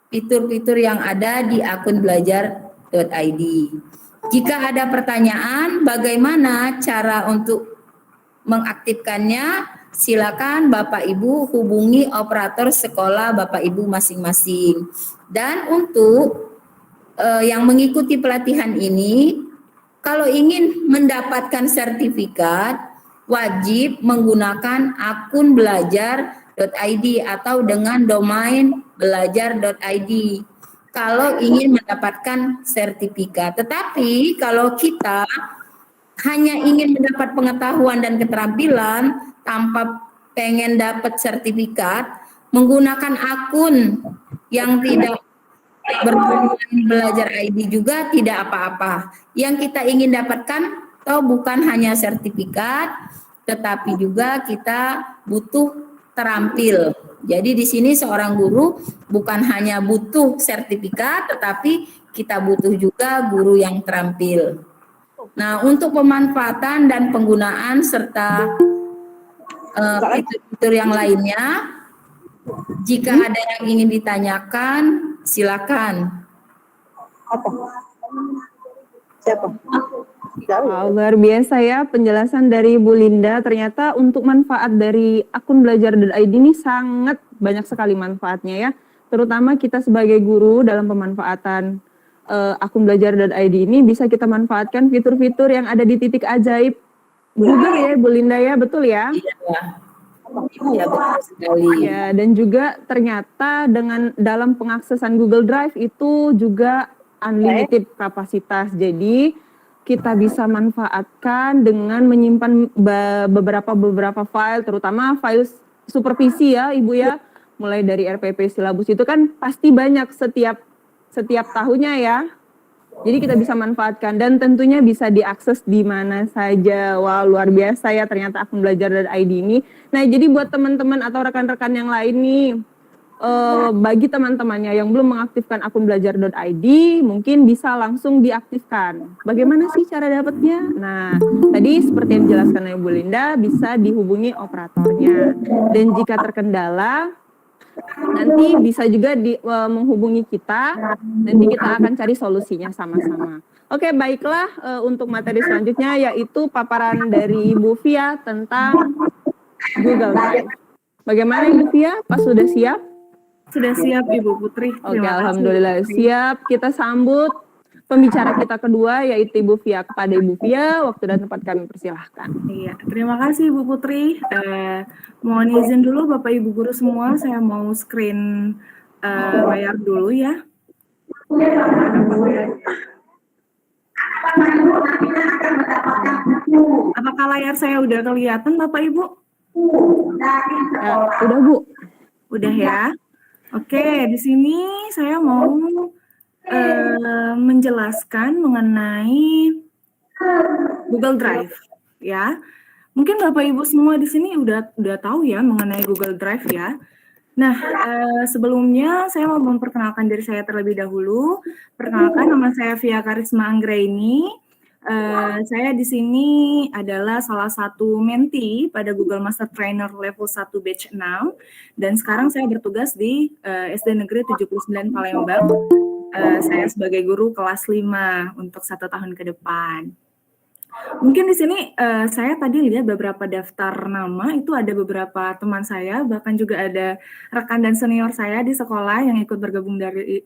fitur-fitur yang ada di akun belajar.id. Jika ada pertanyaan bagaimana cara untuk mengaktifkannya, silakan Bapak Ibu hubungi operator sekolah Bapak Ibu masing-masing. Dan untuk yang mengikuti pelatihan ini, kalau ingin mendapatkan sertifikat, wajib menggunakan akun belajar.id atau dengan domain belajar.id. Kalau ingin mendapatkan sertifikat. Tetapi kalau kita hanya ingin mendapat pengetahuan dan keterampilan tanpa pengen dapat sertifikat, menggunakan akun yang tidak berhubungan belajar ID juga tidak apa-apa. Yang kita ingin dapatkan bukan hanya sertifikat, tetapi juga kita butuh terampil. Jadi di sini seorang guru bukan hanya butuh sertifikat, tetapi kita butuh juga guru yang terampil. Nah, untuk pemanfaatan dan penggunaan serta fitur-fitur yang lainnya, jika ada yang ingin ditanyakan, silakan. Wow, luar biasa ya penjelasan dari Bu Linda. Ternyata untuk manfaat dari akun belajar.id ini sangat banyak sekali manfaatnya ya. Terutama kita sebagai guru dalam pemanfaatan akun belajar.id ini bisa kita manfaatkan fitur-fitur yang ada di titik ajaib Google ya Bu Linda ya, betul ya? Iya, betul sekali. Ya, dan juga ternyata dengan dalam pengaksesan Google Drive itu juga unlimited kapasitas. Jadi kita bisa manfaatkan dengan menyimpan beberapa file, terutama file supervisi ya Ibu ya. Mulai dari RPP silabus itu kan pasti banyak setiap tahunnya ya. Jadi kita bisa manfaatkan dan tentunya bisa diakses di mana saja. Wah, luar biasa ya ternyata akun belajar.id ini. Nah, jadi buat teman-teman atau rekan-rekan yang lain nih, bagi teman-temannya yang belum mengaktifkan akun belajar.id, mungkin bisa langsung diaktifkan. Bagaimana sih cara dapatnya? Nah, tadi seperti yang dijelaskan oleh Bu Linda, bisa dihubungi operatornya. Dan jika terkendala, nanti bisa juga menghubungi kita, nanti kita akan cari solusinya sama-sama. Oke, baiklah untuk materi selanjutnya yaitu paparan dari Ibu Fia tentang Google Drive. Bagaimana Ibu Fia? Pas sudah siap? Sudah siap Ibu Putri. Oke, alhamdulillah siap. Kita sambut pembicara kita kedua yaitu Ibu Fia. Kepada Ibu Fia, waktu dan tempat kami persilahkan. Iya, terima kasih Ibu Putri. Mohon izin dulu Bapak Ibu guru semua, saya mau screen layar dulu ya. Apakah layar saya udah kelihatan Bapak Ibu? Udah Bu. Udah ya? Oke, di sini saya mau menjelaskan mengenai Google Drive ya. Mungkin Bapak Ibu semua di sini udah tahu ya mengenai Google Drive ya. Nah, sebelumnya saya mau memperkenalkan diri saya terlebih dahulu. Perkenalkan, nama saya Via Karisma Anggraini. Saya di sini adalah salah satu mentee pada Google Master Trainer level 1 batch 6 dan sekarang saya bertugas di SD Negeri 79 Palembang. Saya sebagai guru kelas 5 untuk 1 tahun ke depan. Mungkin di sini saya tadi lihat beberapa daftar nama, itu ada beberapa teman saya, bahkan juga ada rekan dan senior saya di sekolah yang ikut bergabung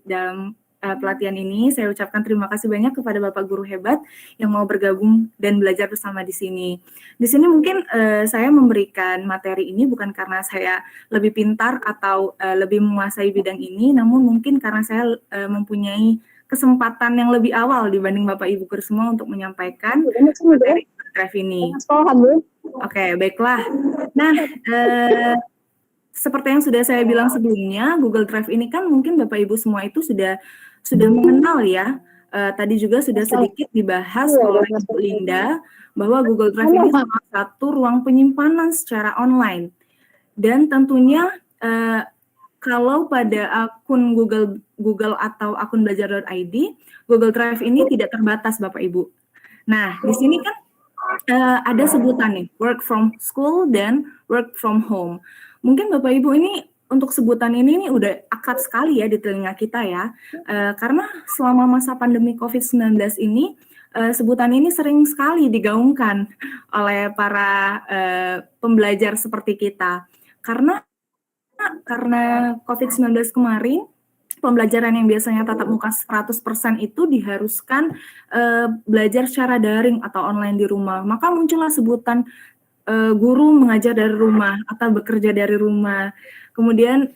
dalam pelatihan ini. Saya ucapkan terima kasih banyak kepada Bapak Guru hebat yang mau bergabung dan belajar bersama di sini. Di sini mungkin saya memberikan materi ini bukan karena saya lebih pintar atau lebih menguasai bidang ini, namun mungkin karena saya mempunyai kesempatan yang lebih awal dibanding Bapak Ibu guru semua untuk menyampaikan materi Drive ini. Oke, baiklah. Nah, seperti yang sudah saya bilang sebelumnya, Google Drive ini kan mungkin Bapak Ibu semua itu sudah mengenal ya. Tadi juga sudah sedikit dibahas oleh Ibu Linda bahwa Google Drive ini salah satu ruang penyimpanan secara online. Dan tentunya kalau pada akun Google atau akun belajar.id, Google Drive ini tidak terbatas Bapak Ibu. Nah, di sini kan ada sebutan nih, work from school dan work from home. Mungkin Bapak Ibu ini untuk sebutan ini udah akrab sekali ya di telinga kita ya. Karena selama masa pandemi COVID-19 ini, sebutan ini sering sekali digaungkan oleh para pembelajar seperti kita. Karena COVID-19 kemarin, pembelajaran yang biasanya tatap muka 100% itu diharuskan belajar secara daring atau online di rumah. Maka muncullah sebutan guru mengajar dari rumah atau bekerja dari rumah. Kemudian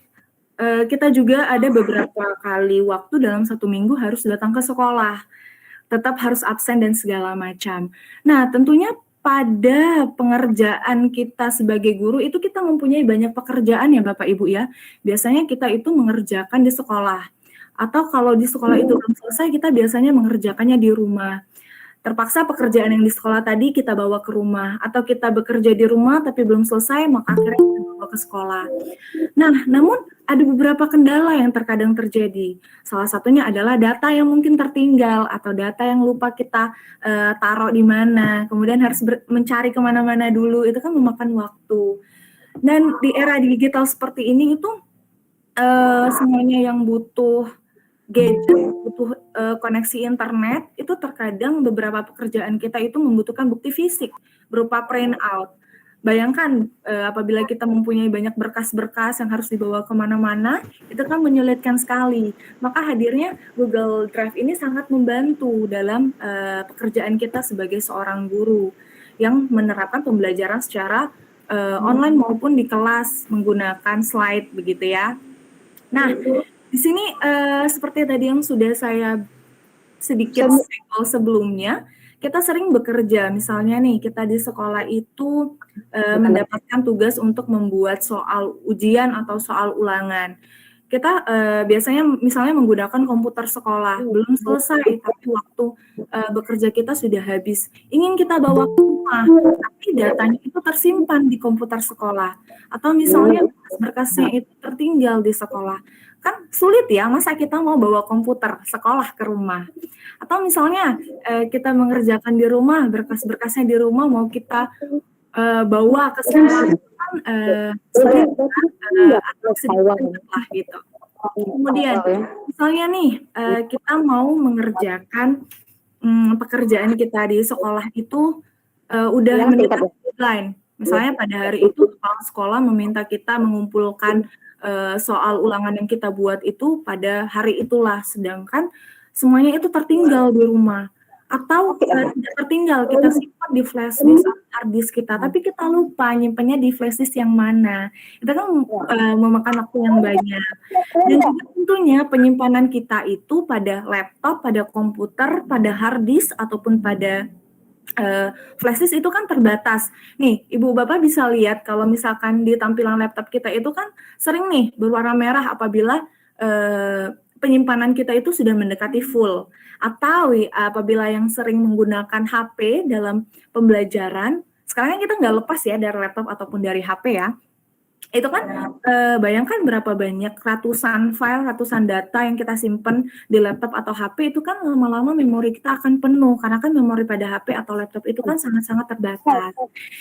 kita juga ada beberapa kali waktu dalam 1 minggu harus datang ke sekolah. Tetap harus absen dan segala macam. Nah, tentunya pada pengerjaan kita sebagai guru itu kita mempunyai banyak pekerjaan ya Bapak Ibu ya. Biasanya kita itu mengerjakan di sekolah. Atau kalau di sekolah itu belum selesai, kita biasanya mengerjakannya di rumah. Terpaksa pekerjaan yang di sekolah tadi kita bawa ke rumah. Atau kita bekerja di rumah tapi belum selesai, maka akhirnya kita bawa ke sekolah. Nah, namun ada beberapa kendala yang terkadang terjadi. Salah satunya adalah data yang mungkin tertinggal atau data yang lupa kita taruh di mana. Kemudian harus mencari kemana-mana dulu, itu kan memakan waktu. Dan di era digital seperti ini itu semuanya yang butuh gadget, butuh koneksi internet, itu terkadang beberapa pekerjaan kita itu membutuhkan bukti fisik berupa print out. Bayangkan apabila kita mempunyai banyak berkas-berkas yang harus dibawa kemana-mana, itu kan menyulitkan sekali. Maka hadirnya Google Drive ini sangat membantu dalam pekerjaan kita sebagai seorang guru yang menerapkan pembelajaran secara online maupun di kelas menggunakan slide begitu ya. Nah, di sini seperti tadi yang sudah saya sedikit senggol sebelumnya, kita sering bekerja, misalnya nih kita di sekolah itu mendapatkan tugas untuk membuat soal ujian atau soal ulangan. Kita biasanya misalnya menggunakan komputer sekolah, belum selesai tapi waktu bekerja kita sudah habis. Ingin kita bawa ke rumah, tapi datanya itu tersimpan di komputer sekolah. Atau misalnya berkas-berkasnya itu tertinggal di sekolah. Kan sulit ya, masa kita mau bawa komputer sekolah ke rumah. Atau misalnya kita mengerjakan di rumah, berkas-berkasnya di rumah mau kita bawa ke sekolah, kan sulit atau sedikit lah gitu. Kemudian misalnya nih kita mau mengerjakan pekerjaan kita di sekolah itu udah mendekati deadline. Misalnya pada hari itu kepala sekolah meminta kita mengumpulkan soal ulangan yang kita buat itu pada hari itulah, sedangkan semuanya itu tertinggal di rumah. Atau tidak tertinggal, kita simpan di flash disk atau hard disk kita, tapi kita lupa nyimpannya di flash disk yang mana. Itu kan memakan waktu yang banyak. Dan juga tentunya penyimpanan kita itu pada laptop, pada komputer, pada hard disk, ataupun pada flash disk itu kan terbatas. Nih, Ibu Bapak bisa lihat kalau misalkan di tampilan laptop kita itu kan sering nih berwarna merah apabila penyimpanan kita itu sudah mendekati full. Atau apabila yang sering menggunakan HP dalam pembelajaran, sekarang kan kita nggak lepas ya dari laptop ataupun dari HP ya. Itu kan bayangkan berapa banyak ratusan file, ratusan data yang kita simpan di laptop atau HP itu kan lama-lama memori kita akan penuh karena kan memori pada HP atau laptop itu kan sangat-sangat terbatas.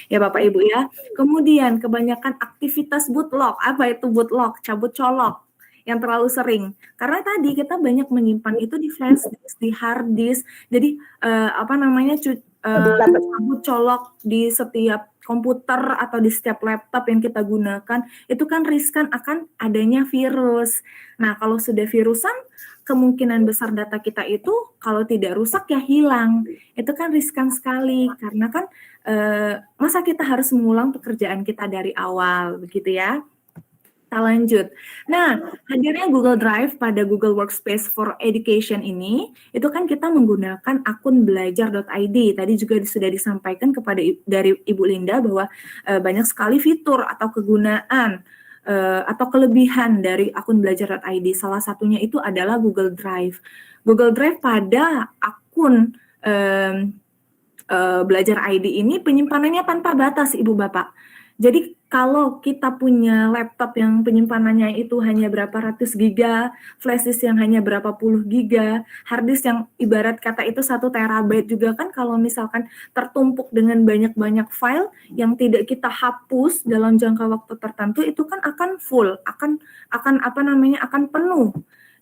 Ya Bapak Ibu ya. Kemudian kebanyakan aktivitas bootlock. Apa itu bootlock? Cabut colok yang terlalu sering. Karena tadi kita banyak menyimpan itu di flash disk, di hard disk. Jadi cabut colok di setiap komputer atau di setiap laptop yang kita gunakan, itu kan riskan akan adanya virus. Nah, kalau sudah virusan, kemungkinan besar data kita itu kalau tidak rusak ya hilang. Itu kan riskan sekali, karena kan masa kita harus mengulang pekerjaan kita dari awal, begitu ya. Kita lanjut. Nah, hadirnya Google Drive pada Google Workspace for Education ini, itu kan kita menggunakan akun belajar.id. Tadi juga sudah disampaikan kepada dari Ibu Linda bahwa banyak sekali fitur atau kegunaan atau kelebihan dari akun belajar.id. Salah satunya itu adalah Google Drive. Google Drive pada akun belajar ID ini penyimpanannya tanpa batas, Ibu Bapak. Jadi kalau kita punya laptop yang penyimpanannya itu hanya berapa ratus giga, flash disk yang hanya berapa puluh giga, hard disk yang ibarat kata itu 1 terabyte juga kan kalau misalkan tertumpuk dengan banyak-banyak file yang tidak kita hapus dalam jangka waktu tertentu itu kan akan full, akan penuh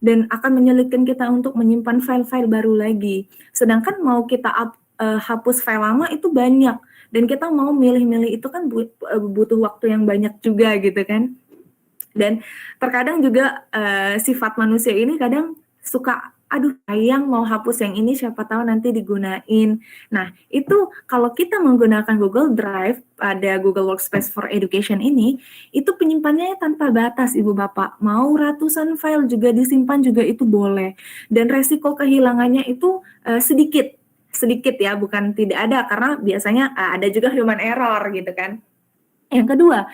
dan akan menyulitkan kita untuk menyimpan file-file baru lagi. Sedangkan mau kita hapus file lama itu banyak. Dan kita mau milih-milih itu kan butuh waktu yang banyak juga gitu kan. Dan terkadang juga sifat manusia ini kadang suka, aduh sayang mau hapus yang ini siapa tahu nanti digunain. Nah itu kalau kita menggunakan Google Drive pada Google Workspace for Education ini, itu penyimpanannya tanpa batas Ibu Bapak. Mau ratusan file juga disimpan juga itu boleh. Dan resiko kehilangannya itu sedikit ya, bukan tidak ada karena biasanya ada juga human error gitu kan. Yang kedua,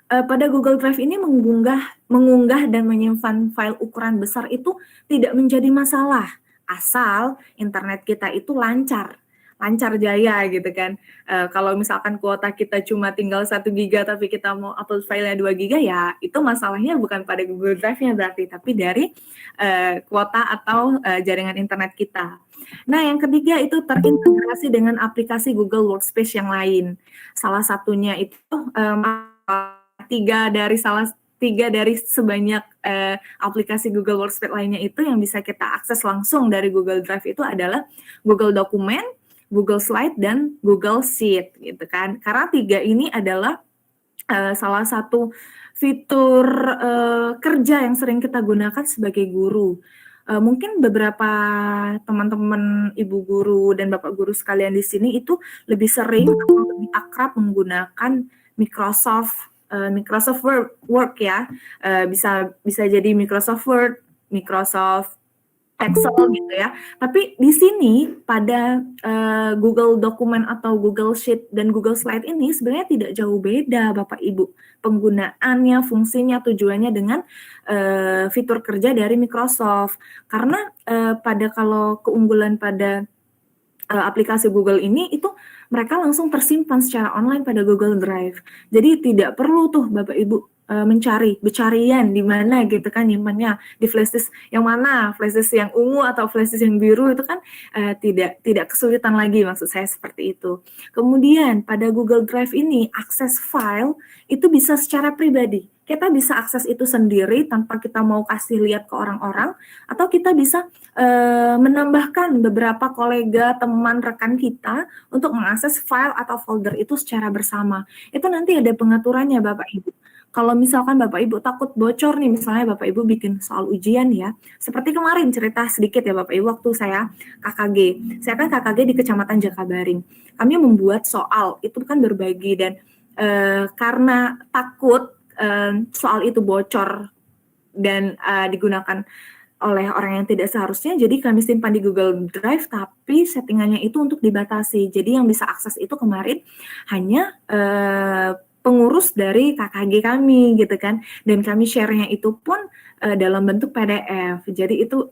pada Google Drive ini mengunggah dan menyimpan file ukuran besar itu tidak menjadi masalah asal internet kita itu lancar jaya gitu kan. Kalau misalkan kuota kita cuma tinggal 1 giga tapi kita mau upload filenya 2 giga ya itu masalahnya bukan pada Google Drive-nya berarti tapi dari kuota atau jaringan internet kita. Nah, yang ketiga itu terintegrasi dengan aplikasi Google Workspace yang lain. Salah satunya itu tiga dari sebanyak aplikasi Google Workspace lainnya itu yang bisa kita akses langsung dari Google Drive itu adalah Google Dokumen, Google Slide, dan Google Sheet gitu kan. Karena 3 ini adalah salah satu fitur kerja yang sering kita gunakan sebagai guru. Mungkin beberapa teman-teman ibu guru dan bapak guru sekalian di sini itu lebih sering atau lebih akrab menggunakan Microsoft Word ya, bisa jadi Microsoft Word, Microsoft Excel gitu ya. Tapi di sini pada Google Dokumen atau Google Sheet dan Google Slide ini sebenarnya tidak jauh beda Bapak Ibu. Penggunaannya, fungsinya, tujuannya dengan fitur kerja dari Microsoft. Karena kalau keunggulan pada aplikasi Google ini itu mereka langsung tersimpan secara online pada Google Drive. Jadi tidak perlu tuh Bapak Ibu becarian di mana gitu kan nyimpannya di flash disk yang mana, flash disk yang ungu atau flash disk yang biru itu kan tidak kesulitan lagi, maksud saya seperti itu. Kemudian pada Google Drive ini akses file itu bisa secara pribadi. Kita bisa akses itu sendiri tanpa kita mau kasih lihat ke orang-orang, atau kita bisa menambahkan beberapa kolega, teman, rekan kita untuk mengakses file atau folder itu secara bersama. Itu nanti ada pengaturannya Bapak Ibu. Kalau misalkan Bapak Ibu takut bocor nih, misalnya Bapak Ibu bikin soal ujian ya, seperti kemarin cerita sedikit ya Bapak Ibu waktu saya KKG. Saya kan KKG di Kecamatan Jakabaring. Kami membuat soal, itu kan berbagi dan karena takut soal itu bocor dan digunakan oleh orang yang tidak seharusnya, jadi kami simpan di Google Drive, tapi settingannya itu untuk dibatasi. Jadi yang bisa akses itu kemarin hanya pengurus dari KKG kami gitu kan, dan kami share-nya itu pun dalam bentuk PDF. Jadi itu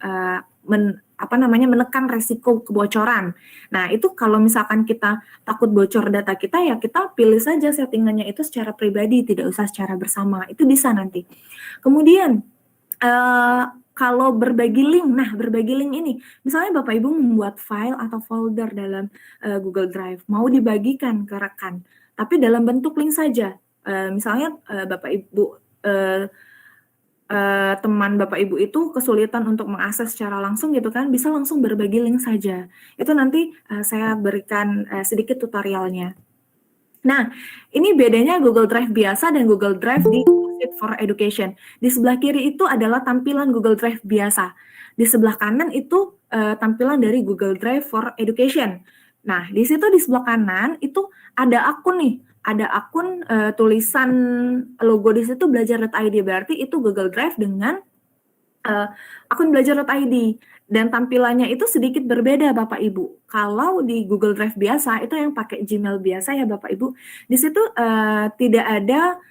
menekan resiko kebocoran. Nah, itu kalau misalkan kita takut bocor data kita, ya kita pilih saja settingannya itu secara pribadi, tidak usah secara bersama. Itu bisa nanti. Kemudian kalau berbagi link, berbagi link ini, misalnya Bapak Ibu membuat file atau folder dalam Google Drive, mau dibagikan ke rekan, tapi dalam bentuk link saja. Misalnya Bapak Ibu, teman Bapak Ibu itu kesulitan untuk mengakses secara langsung gitu kan, bisa langsung berbagi link saja. Itu nanti saya berikan sedikit tutorialnya. Nah, ini bedanya Google Drive biasa dan Google Drive di Google for Education. Di sebelah kiri itu adalah tampilan Google Drive biasa. Di sebelah kanan itu tampilan dari Google Drive for Education. Nah, di situ di sebelah kanan itu ada akun nih. Ada akun tulisan logo di situ belajar.id. Berarti itu Google Drive dengan akun belajar.id. Dan tampilannya itu sedikit berbeda Bapak Ibu. Kalau di Google Drive biasa, itu yang pakai Gmail biasa ya Bapak Ibu, di situ tidak ada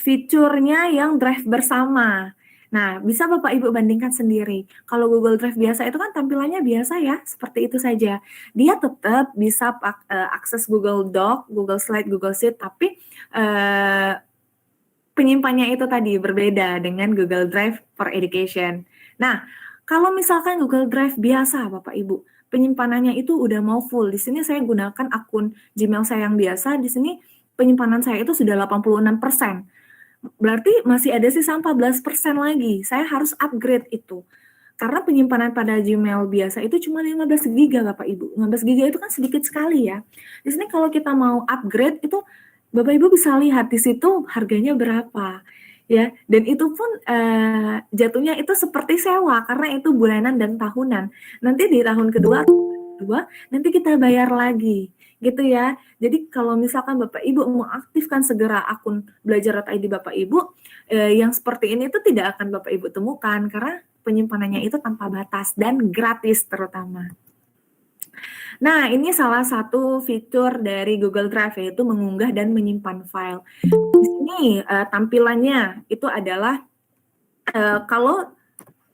fiturnya yang drive bersama. Nah, bisa Bapak Ibu bandingkan sendiri. Kalau Google Drive biasa itu kan tampilannya biasa ya, seperti itu saja. Dia tetap bisa akses Google Doc, Google Slide, Google Sheet, tapi penyimpannya itu tadi berbeda dengan Google Drive for Education. Nah, kalau misalkan Google Drive biasa, Bapak Ibu, penyimpanannya itu udah mau full. Di sini saya gunakan akun Gmail saya yang biasa, di sini penyimpanan saya itu sudah 86%. Berarti masih ada sisa 14% lagi. Saya harus upgrade itu. Karena penyimpanan pada Gmail biasa itu cuma 15 GB, Bapak Ibu. 15 GB itu kan sedikit sekali ya. Di sini kalau kita mau upgrade itu Bapak Ibu bisa lihat di situ harganya berapa. Ya, dan itu pun jatuhnya itu seperti sewa karena itu bulanan dan tahunan. Nanti di tahun kedua nanti kita bayar lagi, gitu ya. Jadi kalau misalkan Bapak Ibu mengaktifkan segera akun belajar.id Bapak Ibu, yang seperti ini itu tidak akan Bapak Ibu temukan karena penyimpanannya itu tanpa batas dan gratis terutama. Nah, ini salah satu fitur dari Google Drive, yaitu mengunggah dan menyimpan file. Di sini tampilannya itu adalah kalau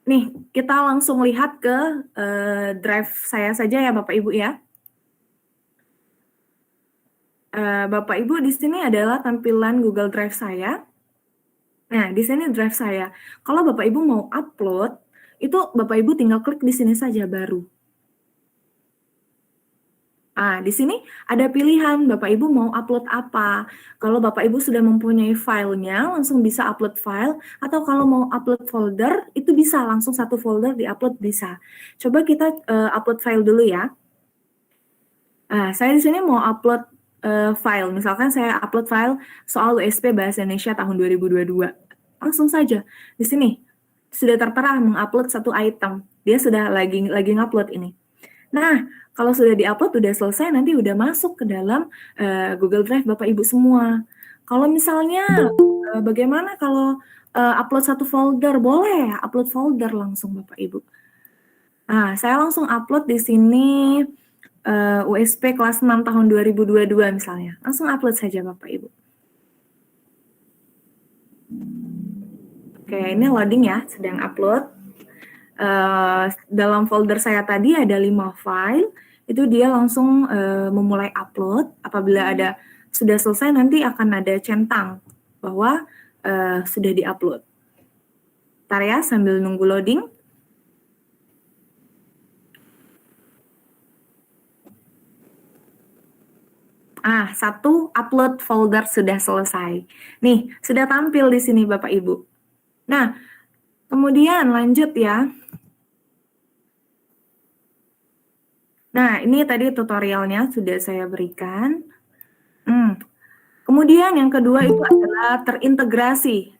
nih kita langsung lihat ke drive saya saja ya Bapak Ibu ya. Bapak Ibu, di sini adalah tampilan Google Drive saya. Nah, di sini drive saya. Kalau Bapak Ibu mau upload, itu Bapak Ibu tinggal klik di sini saja baru. Di sini ada pilihan Bapak Ibu mau upload apa. Kalau Bapak Ibu sudah mempunyai filenya, langsung bisa upload file. Atau kalau mau upload folder, itu bisa langsung satu folder di-upload bisa. Coba kita upload file dulu ya. Saya di sini mau upload file. Misalkan saya upload file soal USP Bahasa Indonesia tahun 2022. Langsung saja. Di sini sudah tertera mengupload satu item. Dia sudah lagi ngupload ini. Nah, kalau sudah diupload, udah selesai, nanti udah masuk ke dalam Google Drive Bapak Ibu semua. Kalau misalnya, bagaimana kalau upload satu folder? Boleh, upload folder langsung Bapak Ibu. Nah, saya langsung upload di sini USP kelas 6 tahun 2022 misalnya. Langsung upload saja Bapak Ibu. Oke, ini loading ya, sedang upload. Dalam folder saya tadi ada 5 file, itu dia langsung memulai upload. Apabila sudah selesai, nanti akan ada centang bahwa sudah diupload. Ntar ya, sambil nunggu loading. Satu upload folder sudah selesai. Nih, sudah tampil di sini Bapak Ibu. Nah, kemudian lanjut ya. Nah, ini tadi tutorialnya sudah saya berikan. Kemudian yang kedua itu adalah terintegrasi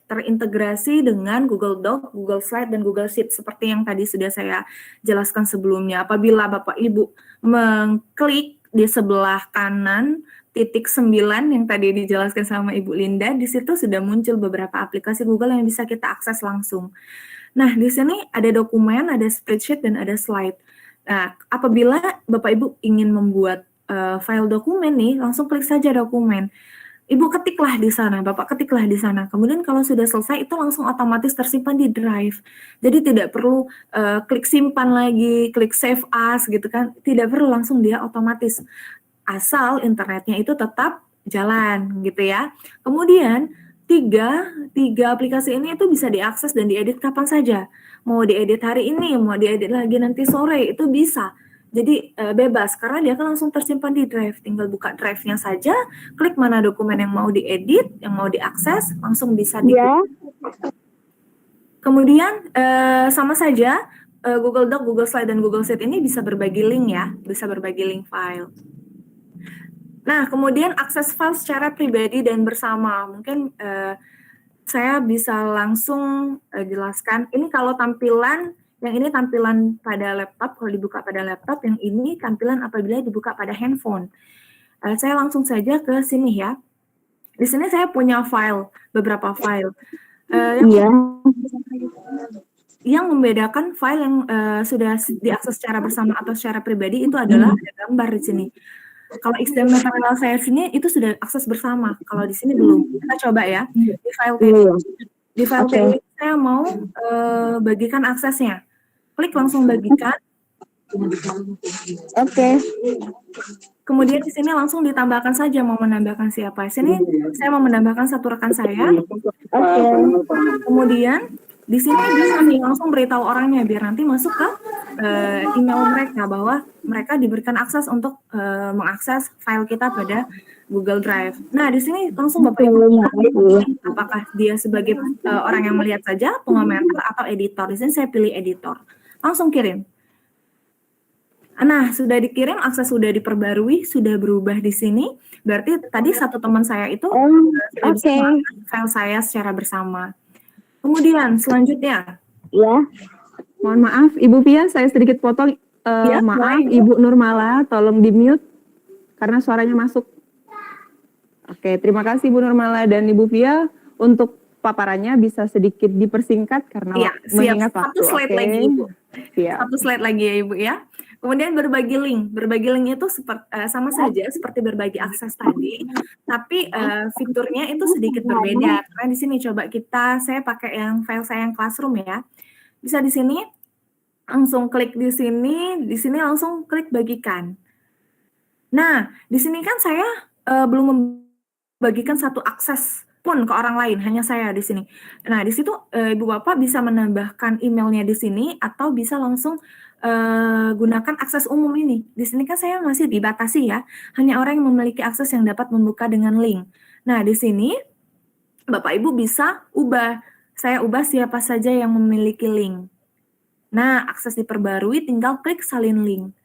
dengan Google Doc, Google Slide, dan Google Sheet seperti yang tadi sudah saya jelaskan sebelumnya. Apabila Bapak Ibu mengklik di sebelah kanan titik 9 yang tadi dijelaskan sama Ibu Linda, di situ sudah muncul beberapa aplikasi Google yang bisa kita akses langsung. Nah, di sini ada dokumen, ada spreadsheet, dan ada slide. Nah, apabila Bapak Ibu ingin membuat file dokumen nih, langsung klik saja dokumen. Ibu ketiklah di sana, Bapak ketiklah di sana. Kemudian kalau sudah selesai, itu langsung otomatis tersimpan di drive. Jadi tidak perlu klik simpan lagi, klik save as gitu kan. Tidak perlu, langsung dia otomatis. Asal internetnya itu tetap jalan gitu ya. Kemudian tiga aplikasi ini itu bisa diakses dan diedit kapan saja. Mau diedit hari ini, mau diedit lagi nanti sore, itu bisa. Jadi bebas, karena dia akan langsung tersimpan di drive. Tinggal buka drive-nya saja, klik mana dokumen yang mau diedit, yang mau diakses, langsung bisa Kemudian sama saja, Google Doc, Google Slide, dan Google Sheet ini bisa berbagi link ya, bisa berbagi link file. Nah, kemudian akses file secara pribadi dan bersama. Mungkin saya bisa langsung jelaskan. Ini kalau tampilan, yang ini tampilan pada laptop, kalau dibuka pada laptop, yang ini tampilan apabila dibuka pada handphone. Saya langsung saja ke sini ya. Di sini saya punya file, beberapa file. Yang membedakan file yang sudah diakses secara bersama atau secara pribadi itu adalah ada gambar di sini. Kalau XML material saya sini itu sudah akses bersama. Kalau di sini belum. Kita coba ya. Di file tadi saya mau bagikan aksesnya. Klik langsung bagikan. Kemudian di sini langsung ditambahkan saja mau menambahkan siapa. Sini saya mau menambahkan satu rekan saya. Kemudian di sini bisa nih langsung beritahu orangnya biar nanti masuk ke email mereka bahwa mereka diberikan akses untuk mengakses file kita pada Google Drive. Nah, di sini langsung Bapak Ibu apakah dia sebagai orang yang melihat saja, pengomentar atau editor. Di sini saya pilih editor. Langsung kirim. Nah, sudah dikirim, akses sudah diperbarui, sudah berubah di sini. Berarti tadi satu teman saya itu sudah bisa mengakses file saya secara bersama. Kemudian selanjutnya, Mohon maaf, Ibu Pia, saya sedikit potong. Maaf, Ibu Nurmala, tolong di-mute karena suaranya masuk. Oke, terima kasih Ibu Nurmala dan Ibu Pia. Untuk paparannya bisa sedikit dipersingkat karena mengingat waktu. Satu slide lagi, Ibu. Satu slide lagi ya, Ibu ya. Kemudian berbagi link. Berbagi link itu sama saja seperti berbagi akses tadi, tapi fiturnya itu sedikit berbeda. Karena di sini coba saya pakai yang file saya yang Classroom ya. Bisa di sini langsung klik di sini langsung klik bagikan. Nah, di sini kan saya belum membagikan satu akses pun ke orang lain, hanya saya di sini. Nah, di situ Ibu Bapak bisa menambahkan emailnya di sini atau bisa langsung gunakan akses umum ini. Di sini kan saya masih dibatasi ya, hanya orang yang memiliki akses yang dapat membuka dengan link. Nah, di sini Bapak Ibu bisa saya ubah siapa saja yang memiliki link. Nah, akses diperbarui, tinggal klik salin link.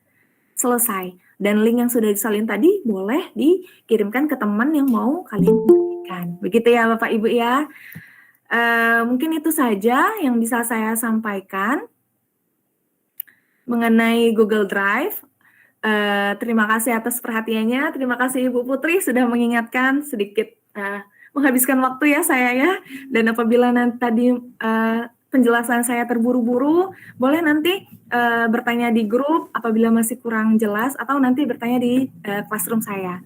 Selesai. Dan link yang sudah disalin tadi boleh dikirimkan ke teman yang mau kalian bagikan. Begitu ya Bapak Ibu ya. Mungkin itu saja yang bisa saya sampaikan mengenai Google Drive. Terima kasih atas perhatiannya. Terima kasih Ibu Putri sudah mengingatkan sedikit menghabiskan waktu ya saya ya. Dan apabila tadi penjelasan saya terburu-buru, boleh nanti bertanya di grup apabila masih kurang jelas atau nanti bertanya di Classroom saya.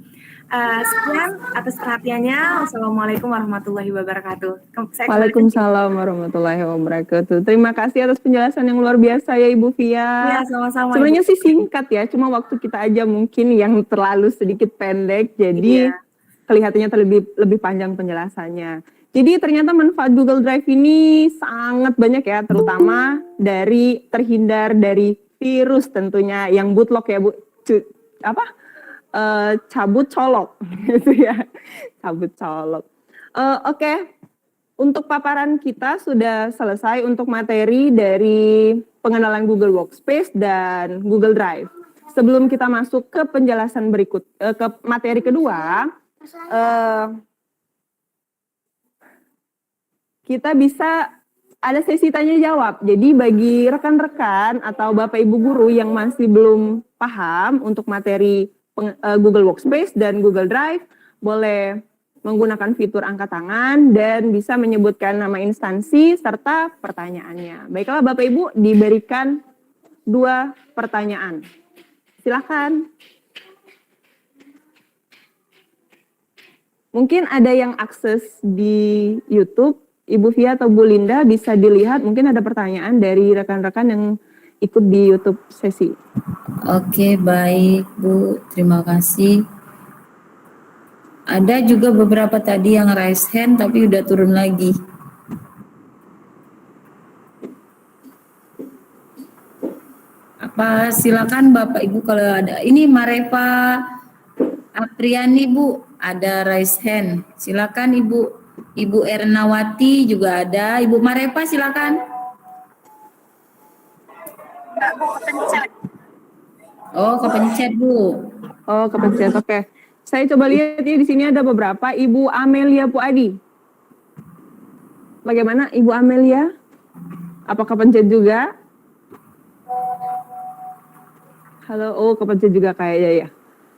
Sekian atas perhatiannya. Wassalamualaikum warahmatullahi wabarakatuh. Waalaikumsalam warahmatullahi wabarakatuh. Terima kasih atas penjelasan yang luar biasa ya Ibu Fia. Ya, sama-sama. Sebenarnya sih singkat ya, cuma waktu kita aja mungkin yang terlalu sedikit pendek, jadi kelihatannya lebih panjang penjelasannya. Jadi ternyata manfaat Google Drive ini sangat banyak ya, terutama dari terhindar dari virus tentunya yang bootlock ya Bu, cabut colok gitu ya, cabut colok. Oke. Untuk paparan kita sudah selesai untuk materi dari pengenalan Google Workspace dan Google Drive. Sebelum kita masuk ke penjelasan berikut, ke materi kedua, kita bisa ada sesi tanya jawab. Jadi bagi rekan-rekan atau Bapak Ibu guru yang masih belum paham untuk materi Google Workspace dan Google Drive, boleh menggunakan fitur angkat tangan dan bisa menyebutkan nama instansi serta pertanyaannya. Baiklah Bapak Ibu, diberikan 2 pertanyaan. Silakan. Mungkin ada yang akses di YouTube, Ibu Via atau Bu Linda bisa dilihat, mungkin ada pertanyaan dari rekan-rekan yang ikut di YouTube sesi. Oke, baik Bu, terima kasih. Ada juga beberapa tadi yang raise hand tapi udah turun lagi. Apa silakan Bapak Ibu kalau ada. Ini Marefa Apriani Bu, ada raise hand. Silakan Ibu Ernawati juga ada. Ibu Marefa silakan. Oh, kepencet Bu. Oh, kepencet. Oke. Saya coba lihat ya, di sini ada beberapa. Ibu Amelia Puadi. Bagaimana Ibu Amelia? Apa kepencet juga? Halo, oh kepencet juga kayaknya ya.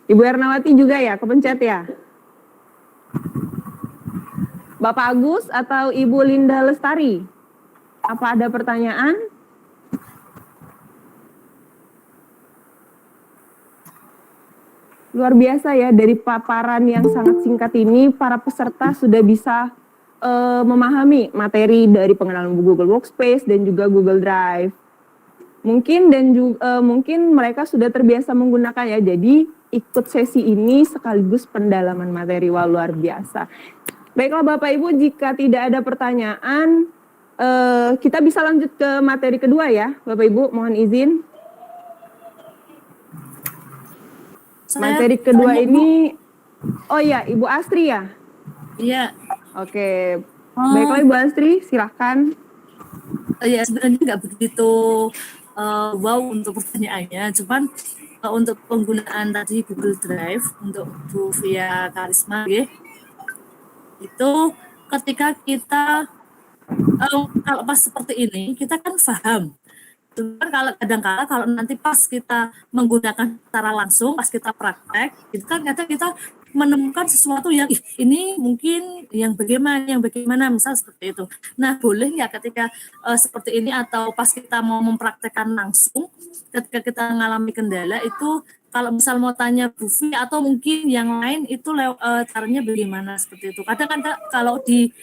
Ibu Ernawati juga ya, kepencet ya? Bapak Agus atau Ibu Linda Lestari? Apa ada pertanyaan? Luar biasa ya, dari paparan yang sangat singkat ini, para peserta sudah bisa memahami materi dari pengenalan Google Workspace dan juga Google Drive. Mungkin mungkin mereka sudah terbiasa menggunakan ya, jadi ikut sesi ini sekaligus pendalaman materi. Wah, luar biasa. Baiklah Bapak Ibu, jika tidak ada pertanyaan, kita bisa lanjut ke materi kedua ya, Bapak Ibu, mohon izin. Materi kedua ini, oh ya, Ibu Astri ya? Iya. Oke, baiklah Ibu Astri, silahkan. Ya sebenarnya nggak begitu wow untuk pertanyaannya, cuman untuk penggunaan tadi Google Drive untuk Bu Via Karisma, ya, itu ketika kita kalau pas seperti ini kita kan paham. Cuman kalau kadang-kala kalau nanti pas kita menggunakan secara langsung, pas kita praktek, itu kan kadang kita menemukan sesuatu yang ini mungkin yang bagaimana, misal seperti itu. Nah, boleh nggak ketika seperti ini atau pas kita mau mempraktekkan langsung, ketika kita mengalami kendala itu, kalau misal mau tanya Bu Vi atau mungkin yang lain itu caranya bagaimana seperti itu. Kadang kan kalau di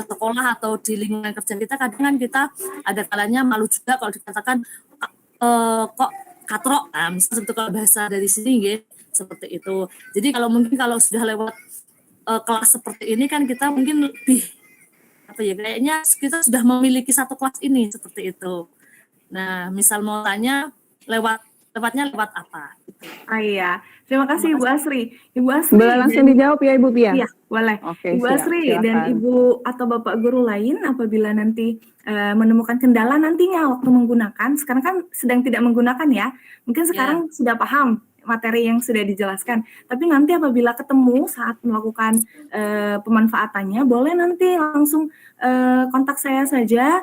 sekolah atau di lingkungan kerja kita, kadang kan kita ada kalanya malu juga kalau dikatakan kok katrok, nah, misalnya seperti kalau bahasa dari sini ya, seperti itu. Jadi kalau sudah lewat kelas seperti ini kan kita mungkin lebih kayaknya kita sudah memiliki satu kelas ini seperti itu. Nah, misal mau tanya lewatnya lewat apa? Iya, terima kasih Ibu Asri. Ibu Asri. Boleh langsung dijawab ya Ibu Pia? Iya, boleh. Oke, Ibu Asri silakan. dan Ibu atau Bapak guru lain apabila nanti menemukan kendala nantinya waktu menggunakan, sekarang kan sedang tidak menggunakan ya, mungkin sekarang sudah paham materi yang sudah dijelaskan, tapi nanti apabila ketemu saat melakukan pemanfaatannya, boleh nanti langsung kontak saya saja.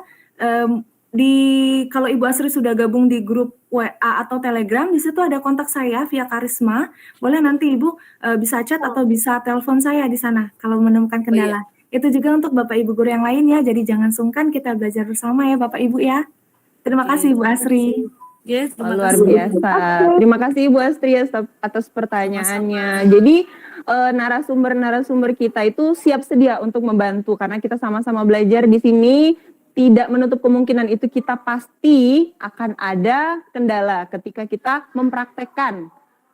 Kalau Ibu Asri sudah gabung di grup WA atau Telegram, di situ ada kontak saya via Karisma. Boleh nanti Ibu bisa chat atau bisa telepon saya di sana kalau menemukan kendala. Itu juga untuk Bapak Ibu guru yang lain ya. Jadi jangan sungkan, kita belajar bersama ya Bapak Ibu ya. Terima kasih Ibu Asri. Yes, luar biasa. Terima kasih Ibu Astri atas pertanyaannya. Jadi narasumber-narasumber kita itu siap sedia untuk membantu karena kita sama-sama belajar di sini. Tidak menutup kemungkinan itu kita pasti akan ada kendala ketika kita mempraktekkan.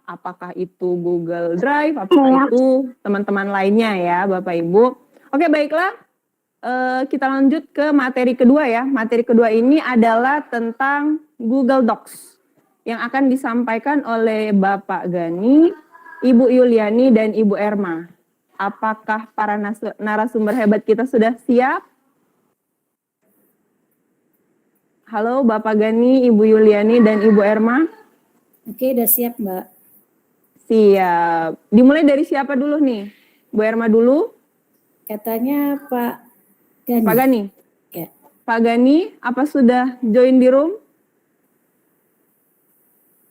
Apakah itu Google Drive, apakah itu teman-teman lainnya ya Bapak Ibu. Oke baiklah, kita lanjut ke materi kedua ya. Materi kedua ini adalah tentang Google Docs yang akan disampaikan oleh Bapak Gani, Ibu Yuliani, dan Ibu Erma. Apakah para narasumber hebat kita sudah siap? Halo Bapak Gani, Ibu Yuliani, dan Ibu Erma. Oke, udah siap Mbak. Siap. Dimulai dari siapa dulu nih? Bu Erma dulu? Katanya Pak Gani. Pak Gani? Ya. Pak Gani, apa sudah join di room?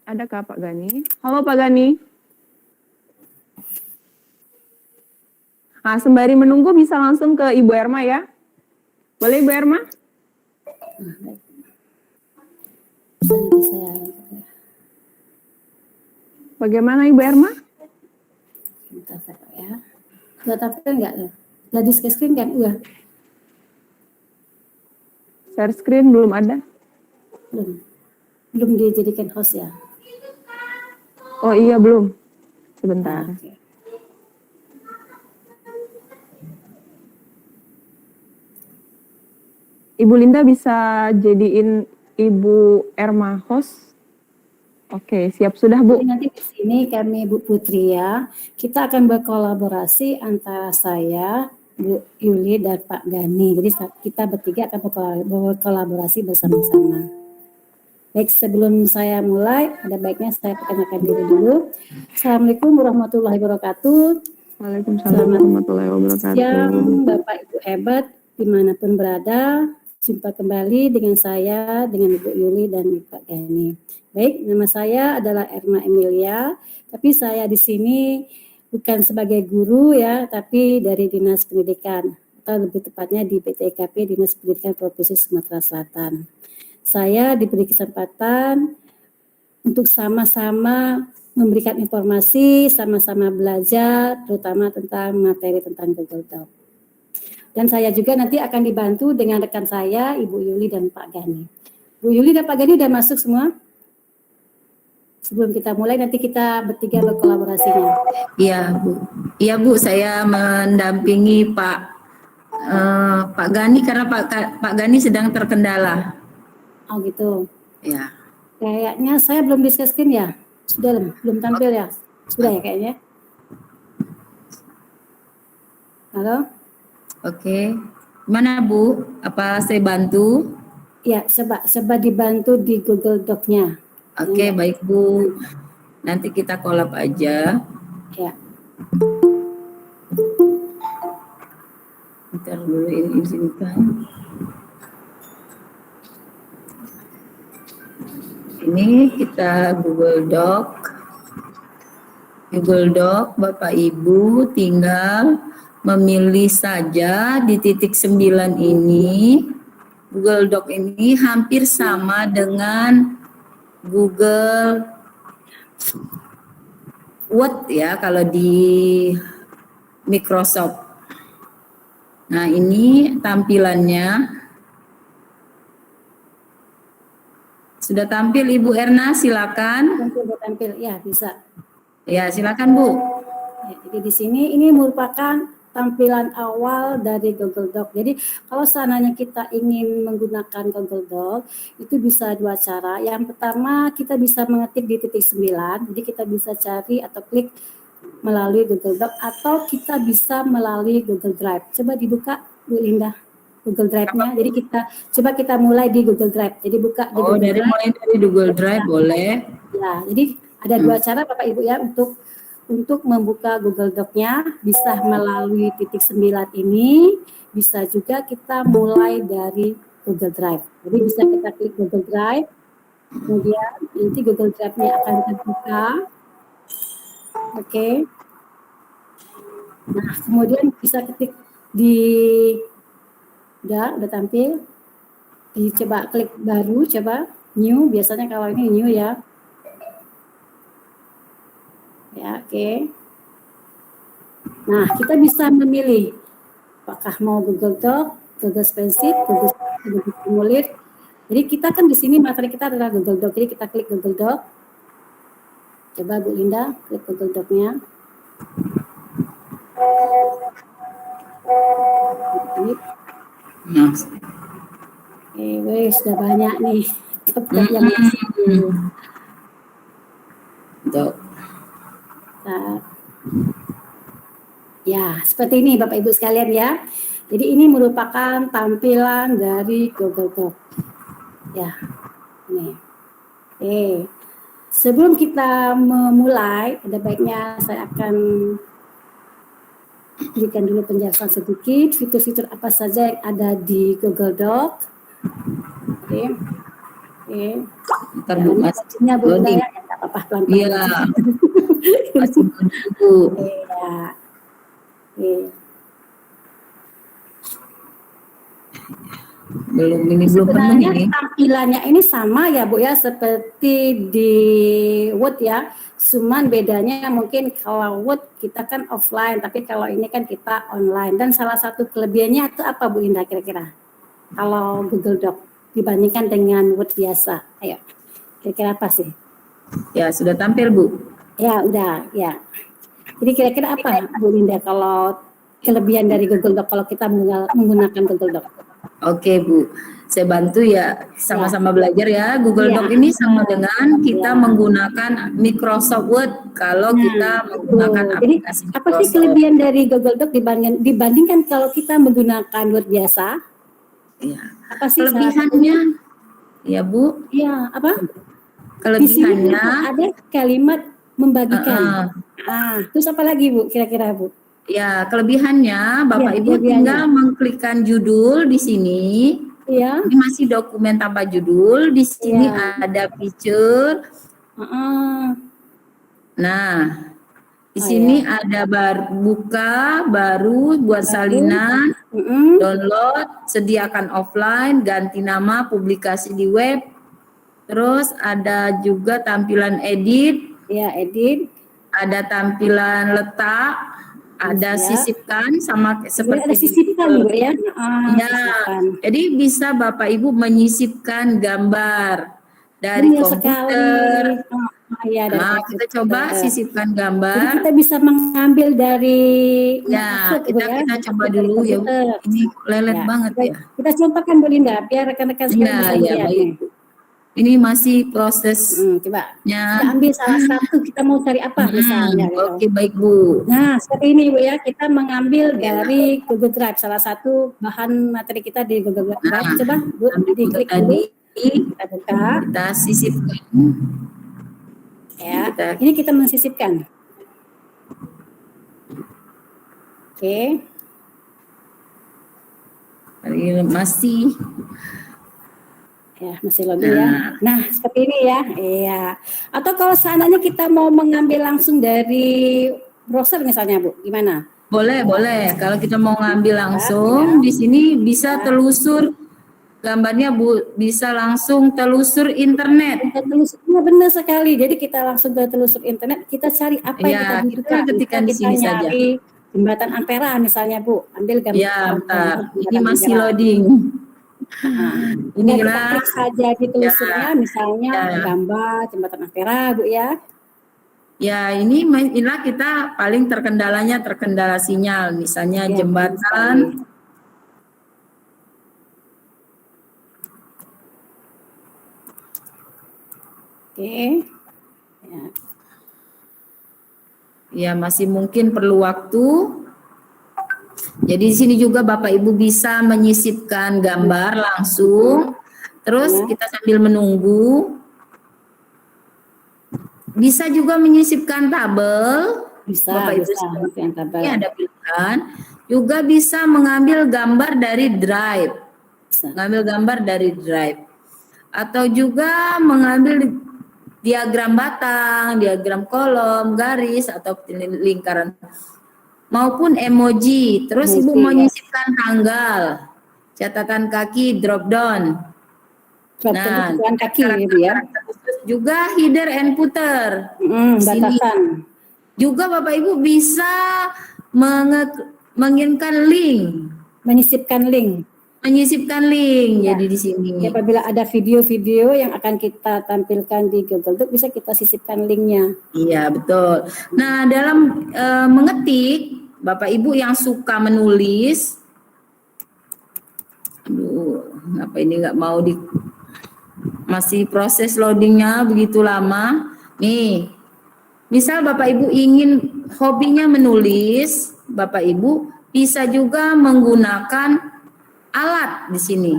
Adakah Pak Gani? Halo Pak Gani. Nah, sembari menunggu bisa langsung ke Ibu Erma ya. Boleh Ibu Erma? Bagaimana Ibu Erma? Bentar ya. Udah tampil enggak tuh? Udah di screen kan? Udah. Share screen belum ada? Belum dijadikan host ya? Oh iya belum. Sebentar. Ibu Linda bisa jadiin Ibu Erma host? Oke, siap sudah Bu. Jadi nanti di sini kami Bu Putri ya, kita akan berkolaborasi antara saya, Bu Yuli dan Pak Gani. Jadi kita bertiga akan berkolaborasi bersama-sama. Baik, sebelum saya mulai, ada baiknya saya perkenalkan diri dulu. Assalamualaikum warahmatullahi wabarakatuh. Waalaikumsalam warahmatullahi wabarakatuh. Siang, Bapak Ibu hebat, dimanapun berada. Jumpa kembali dengan saya, dengan Ibu Yuli dan Pak Gani. Baik, nama saya adalah Erma Emilia, tapi saya di sini bukan sebagai guru ya, tapi dari Dinas Pendidikan, atau lebih tepatnya di PTKP Dinas Pendidikan Provinsi Sumatera Selatan. Saya diberi kesempatan untuk sama-sama memberikan informasi, sama-sama belajar, terutama tentang materi tentang Google Doc. Dan saya juga nanti akan dibantu dengan rekan saya, Ibu Yuli dan Pak Gani. Bu Yuli dan Pak Gani udah masuk semua? Sebelum kita mulai, nanti kita bertiga berkolaborasinya. Iya Bu. Iya Bu, saya mendampingi Pak Gani karena Pak Gani sedang terkendala. Oh gitu. Ya. Kayaknya saya belum di-screen ya? Sudah belum tampil ya? Sudah ya kayaknya? Halo? Oke. Mana Bu? Apa saya bantu? Ya, coba dibantu di Google Doc-nya. Oke, baik Bu. Nanti kita collab aja. Ya. Bentar dulu ini izinkan. Ini kita Google Doc. Google Doc, Bapak Ibu tinggal memilih saja di titik 9 ini. Google Doc ini hampir sama dengan Google Word ya kalau di Microsoft. Nah, ini tampilannya. Sudah tampil Ibu Erna, silakan. Tampil, ya bisa. Ya, silakan Bu. Ya, jadi di sini ini merupakan tampilan awal dari Google Doc. Jadi kalau seandainya kita ingin menggunakan Google Doc, itu bisa dua cara. Yang pertama kita bisa mengetik di titik 9, jadi kita bisa cari atau klik melalui Google Doc, atau kita bisa melalui Google Drive. Coba dibuka Bu Linda Google Drive-nya. Jadi kita mulai di Google Drive. Jadi buka di Google Drive. Mulai dari Google Drive boleh. Ya, jadi ada dua cara Bapak Ibu ya untuk membuka Google Doc-nya, bisa melalui titik 9 ini, bisa juga kita mulai dari Google Drive. Jadi bisa kita klik Google Drive, kemudian nanti Google Drive-nya akan terbuka. Oke. Nah, kemudian bisa ketik udah tampil. Coba klik baru, coba new, biasanya kalau ini new ya. Ya, oke. Nah, kita bisa memilih apakah mau Google Doc, Google Spreadsheet, Google Formulir. Jadi kita kan di sini materi kita adalah Google Doc. Jadi kita klik Google Doc. Coba Bu Linda klik Google Doc-nya. Nah. Oke, sudah banyak nih doc yang masuk. Doc. Ya, seperti ini Bapak Ibu sekalian ya. Jadi ini merupakan tampilan dari Google Doc. Ya, ini. Oke. Sebelum kita memulai, ada baiknya saya akan berikan dulu penjelasan sedikit fitur-fitur apa saja yang ada di Google Doc. Oke. Oke. Ntar Bu, Masihnya Bu Linda ya, enggak apa-apa pelan-pelan. Iya. Masih Bu. Iya. Oke. Belum penuh Sebenarnya ini. tampilannya ini sama ya Bu ya, seperti di Word ya. Cuman bedanya mungkin kalau Word kita kan offline, tapi kalau ini kan kita online. Dan salah satu kelebihannya itu apa Bu Indah kira-kira? Kalau Google Doc dibandingkan dengan Word biasa. Ayo, kira-kira apa sih? Ya, sudah tampil Bu. Ya, udah, ya. Jadi kira-kira apa Bu Linda kalau kelebihan dari Google Doc kalau kita menggunakan Google Doc? Oke Bu, saya bantu ya, sama-sama belajar ya. Google Iya. Doc ini sama dengan kita menggunakan Microsoft Word kalau kita menggunakan Jadi aplikasi apa sih Microsoft. kelebihan dari Google Doc dibandingkan kalau kita menggunakan Word biasa? Iya. Apa sih Kelebihannya, ya Bu? Iya, apa? Kelebihannya, Di sini ada kalimat membagikan. Terus apa lagi Bu? Kira-kira Bu? ya kelebihannya Bapak Ya, Ibu kelebihannya. tinggal mengklikkan judul di sini. Iya. Ini masih dokumen tanpa judul. Di sini Iya. ada picture. Nah, di sini ada buka baru buat salinan, download, sediakan offline, ganti nama, publikasi di web. Terus ada juga tampilan edit. Ya, edit. Ada tampilan letak. Ada Ya. sisipkan sama seperti Ada sisipkan Bu ya. Ya, jadi bisa Bapak Ibu menyisipkan gambar dari Benar komputer. Ya, dari Nah, kita coba sisipkan gambar. Jadi kita bisa mengambil dari Ya, Microsoft, Bu, kita coba dulu ya. komputer. Ini lelet Ya, banget ya. Kita contohkan Bu Linda biar rekan-rekan sekalian bisa Ya, lihat baik. nih. Ini masih prosesnya. Kita ambil salah satu, kita mau cari apa misalnya. Gitu. Oke, baik Bu. Nah, seperti ini Bu ya, kita mengambil dari Google Drive, salah satu bahan materi kita di Google Drive. Coba Bu, diklik dulu. Kita buka. Kita sisipkan. Ya, ini kita mensisipkan. Oke. Ini masih Ya, masih login ya. Nah, seperti ini ya. Iya. Atau kalau seandainya kita mau mengambil langsung dari browser misalnya, Bu, gimana? boleh. Kalau kita mau ngambil langsung di sini bisa telusur gambarnya Bu, bisa langsung telusur internet. Iya, benar sekali. Jadi kita langsung ke telusur internet, kita cari apa yang Ya, kita butuhkan. kita ketikkan di sini Kita saja. nyari jembatan Ampera misalnya, Bu. Ambil gambar. Ya, bentar. Ini jembatan masih Ampera. loading. Inilah kita Inilah klik saja di telusurnya, misalnya Ya. gambar jembatan Ampera, Bu ya. Ya, inilah kita paling terkendala sinyal, misalnya Ya, jembatan. Oke. Ya, masih mungkin perlu waktu. Jadi di sini juga Bapak Ibu bisa menyisipkan gambar langsung. Terus kita sambil menunggu. Bisa juga menyisipkan tabel. Bisa, Bapak Ibu bisa, yang tabel. ini ada pilihan. Juga bisa mengambil gambar dari Drive. Mengambil gambar dari Drive. Atau juga mengambil diagram batang, diagram kolom, garis, atau lingkaran. Maupun emoji. Terus Ibu Emoji, menyisipkan tanggal. Catatan kaki, drop down. Catatan kaki gitu ya. Juga header and footer. Di sini. Batasan. Juga Bapak Ibu bisa mengirimkan link. Menyisipkan link. Jadi di sini. Ya, apabila ada video-video yang akan kita tampilkan di Google Doc, bisa kita sisipkan linknya. Iya, betul. Nah, dalam mengetik, Bapak Ibu yang suka menulis, aduh, kenapa ini nggak mau masih proses loadingnya begitu lama. Nih, misal Bapak Ibu ingin hobinya menulis, Bapak Ibu bisa juga menggunakan alat di sini.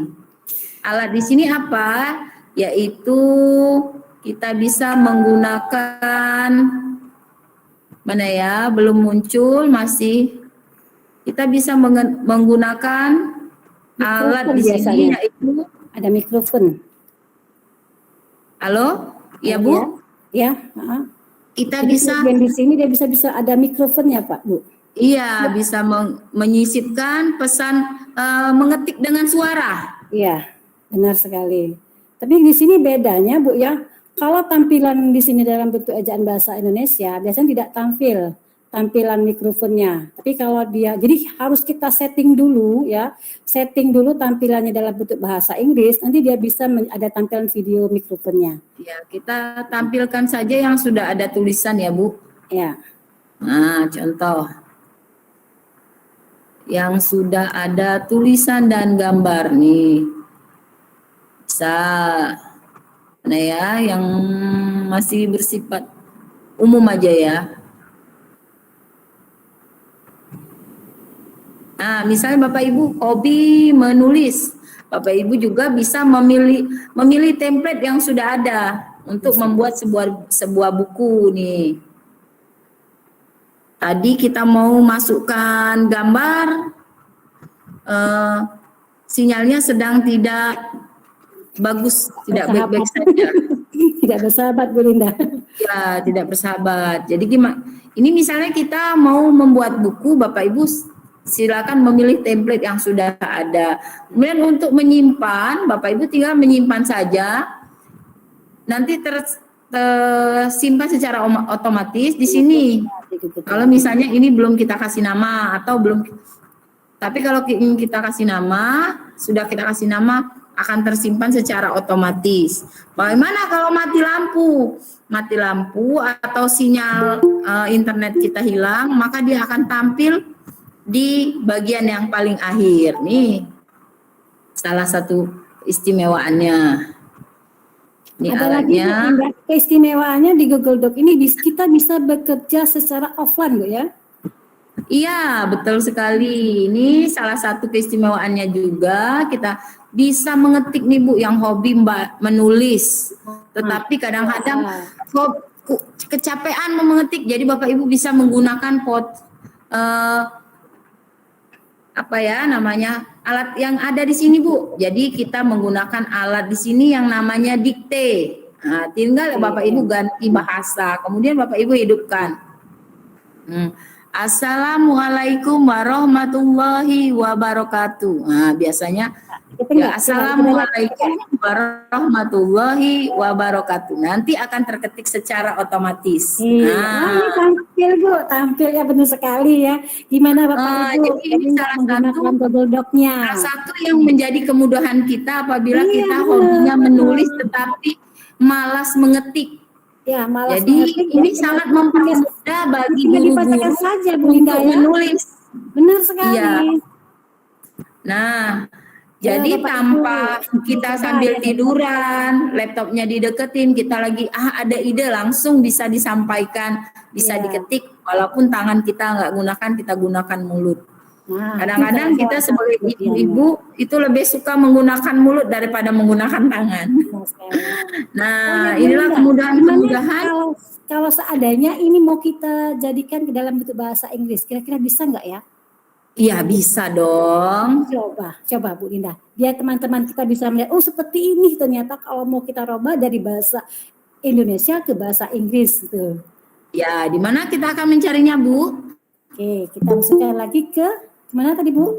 Alat di sini apa? Yaitu kita bisa menggunakan mana ya? Belum muncul masih. Kita bisa menggunakan alat di sini yaitu ada mikrofon. Halo? Ya, Bu? Ya, Kita jadi bisa di sini dia bisa ada mikrofonnya, Pak, Bu. Iya, bisa menyisipkan pesan mengetik dengan suara. Iya, benar sekali. Tapi di sini bedanya Bu ya, kalau tampilan di sini dalam bentuk ejaan bahasa Indonesia biasanya tidak tampil tampilan mikrofonnya. Tapi kalau dia, jadi harus kita setting dulu ya, setting dulu tampilannya dalam bentuk bahasa Inggris, nanti dia bisa ada tampilan video mikrofonnya. Ya, kita tampilkan saja yang sudah ada tulisan ya Bu. Ya. Nah, contoh. Yang sudah ada tulisan dan gambar nih. Bisa. Nah ya, yang masih bersifat umum aja ya. Nah, misalnya Bapak Ibu hobi menulis, Bapak Ibu juga bisa memilih template yang sudah ada untuk membuat sebuah buku nih. Tadi kita mau masukkan gambar, sinyalnya sedang tidak bagus, tidak baik-baik saja. Tidak bersahabat Bu Linda. Ya, tidak bersahabat. Jadi gimana? Ini misalnya kita mau membuat buku, Bapak Ibu silakan memilih template yang sudah ada. Kemudian untuk menyimpan, Bapak Ibu tinggal menyimpan saja. Nanti tersimpan secara otomatis di sini. Kalau misalnya ini belum kita kasih nama atau belum, tapi kalau ingin kita kasih nama, sudah kita kasih nama, akan tersimpan secara otomatis. Bagaimana kalau mati lampu? Mati lampu atau sinyal internet kita hilang, maka dia akan tampil di bagian yang paling akhir. Nih, salah satu istimewaannya. Ini ada alatnya. lagi keistimewaannya di Google Doc ini kita bisa bekerja secara offline Bu ya? Iya, betul sekali. Ini salah satu keistimewaannya juga, kita bisa mengetik nih Bu yang hobi menulis. Tetapi kadang-kadang kecapean mengetik. Jadi Bapak Ibu bisa menggunakan alat yang ada di sini Bu. Jadi kita menggunakan alat di sini yang namanya dikte. Nah, tinggal Bapak Ibu ganti bahasa, kemudian Bapak Ibu hidupkan. Assalamualaikum warahmatullahi wabarakatuh. Nah, biasanya ya, Assalamualaikum warahmatullahi wabarakatuh. Nanti akan terketik secara otomatis. Ini tampil Bu, tampilnya benar sekali ya. Gimana Bapak Ibu? Jadi ini salah satu Google Doc-nya. Salah satu yang menjadi kemudahan kita apabila kita hobinya menulis tetapi malas mengetik. Ya, malas jadi mengetik, ini sangat mempermudah bagi guru-guru saja Bu Linda untuk ya. menulis. Benar sekali. Iya. Nah, jadi tanpa kita sambil tiduran, laptopnya dideketin, kita lagi ada ide langsung bisa disampaikan, bisa diketik, walaupun tangan kita nggak gunakan, kita gunakan mulut. Kadang-kadang kita sebagai ibu itu lebih suka menggunakan mulut daripada menggunakan tangan. Nah, inilah kemudahan-kemudahan. Kalau seadanya ini mau kita jadikan ke dalam bentuk bahasa Inggris, kira-kira bisa nggak ya? Iya, bisa dong. Coba Bu Linda. Biar teman-teman kita bisa melihat, oh seperti ini ternyata kalau mau kita rubah dari bahasa Indonesia ke bahasa Inggris gitu. Ya, di mana kita akan mencarinya, Bu? Oke, kita masukkan lagi ke mana tadi Bu?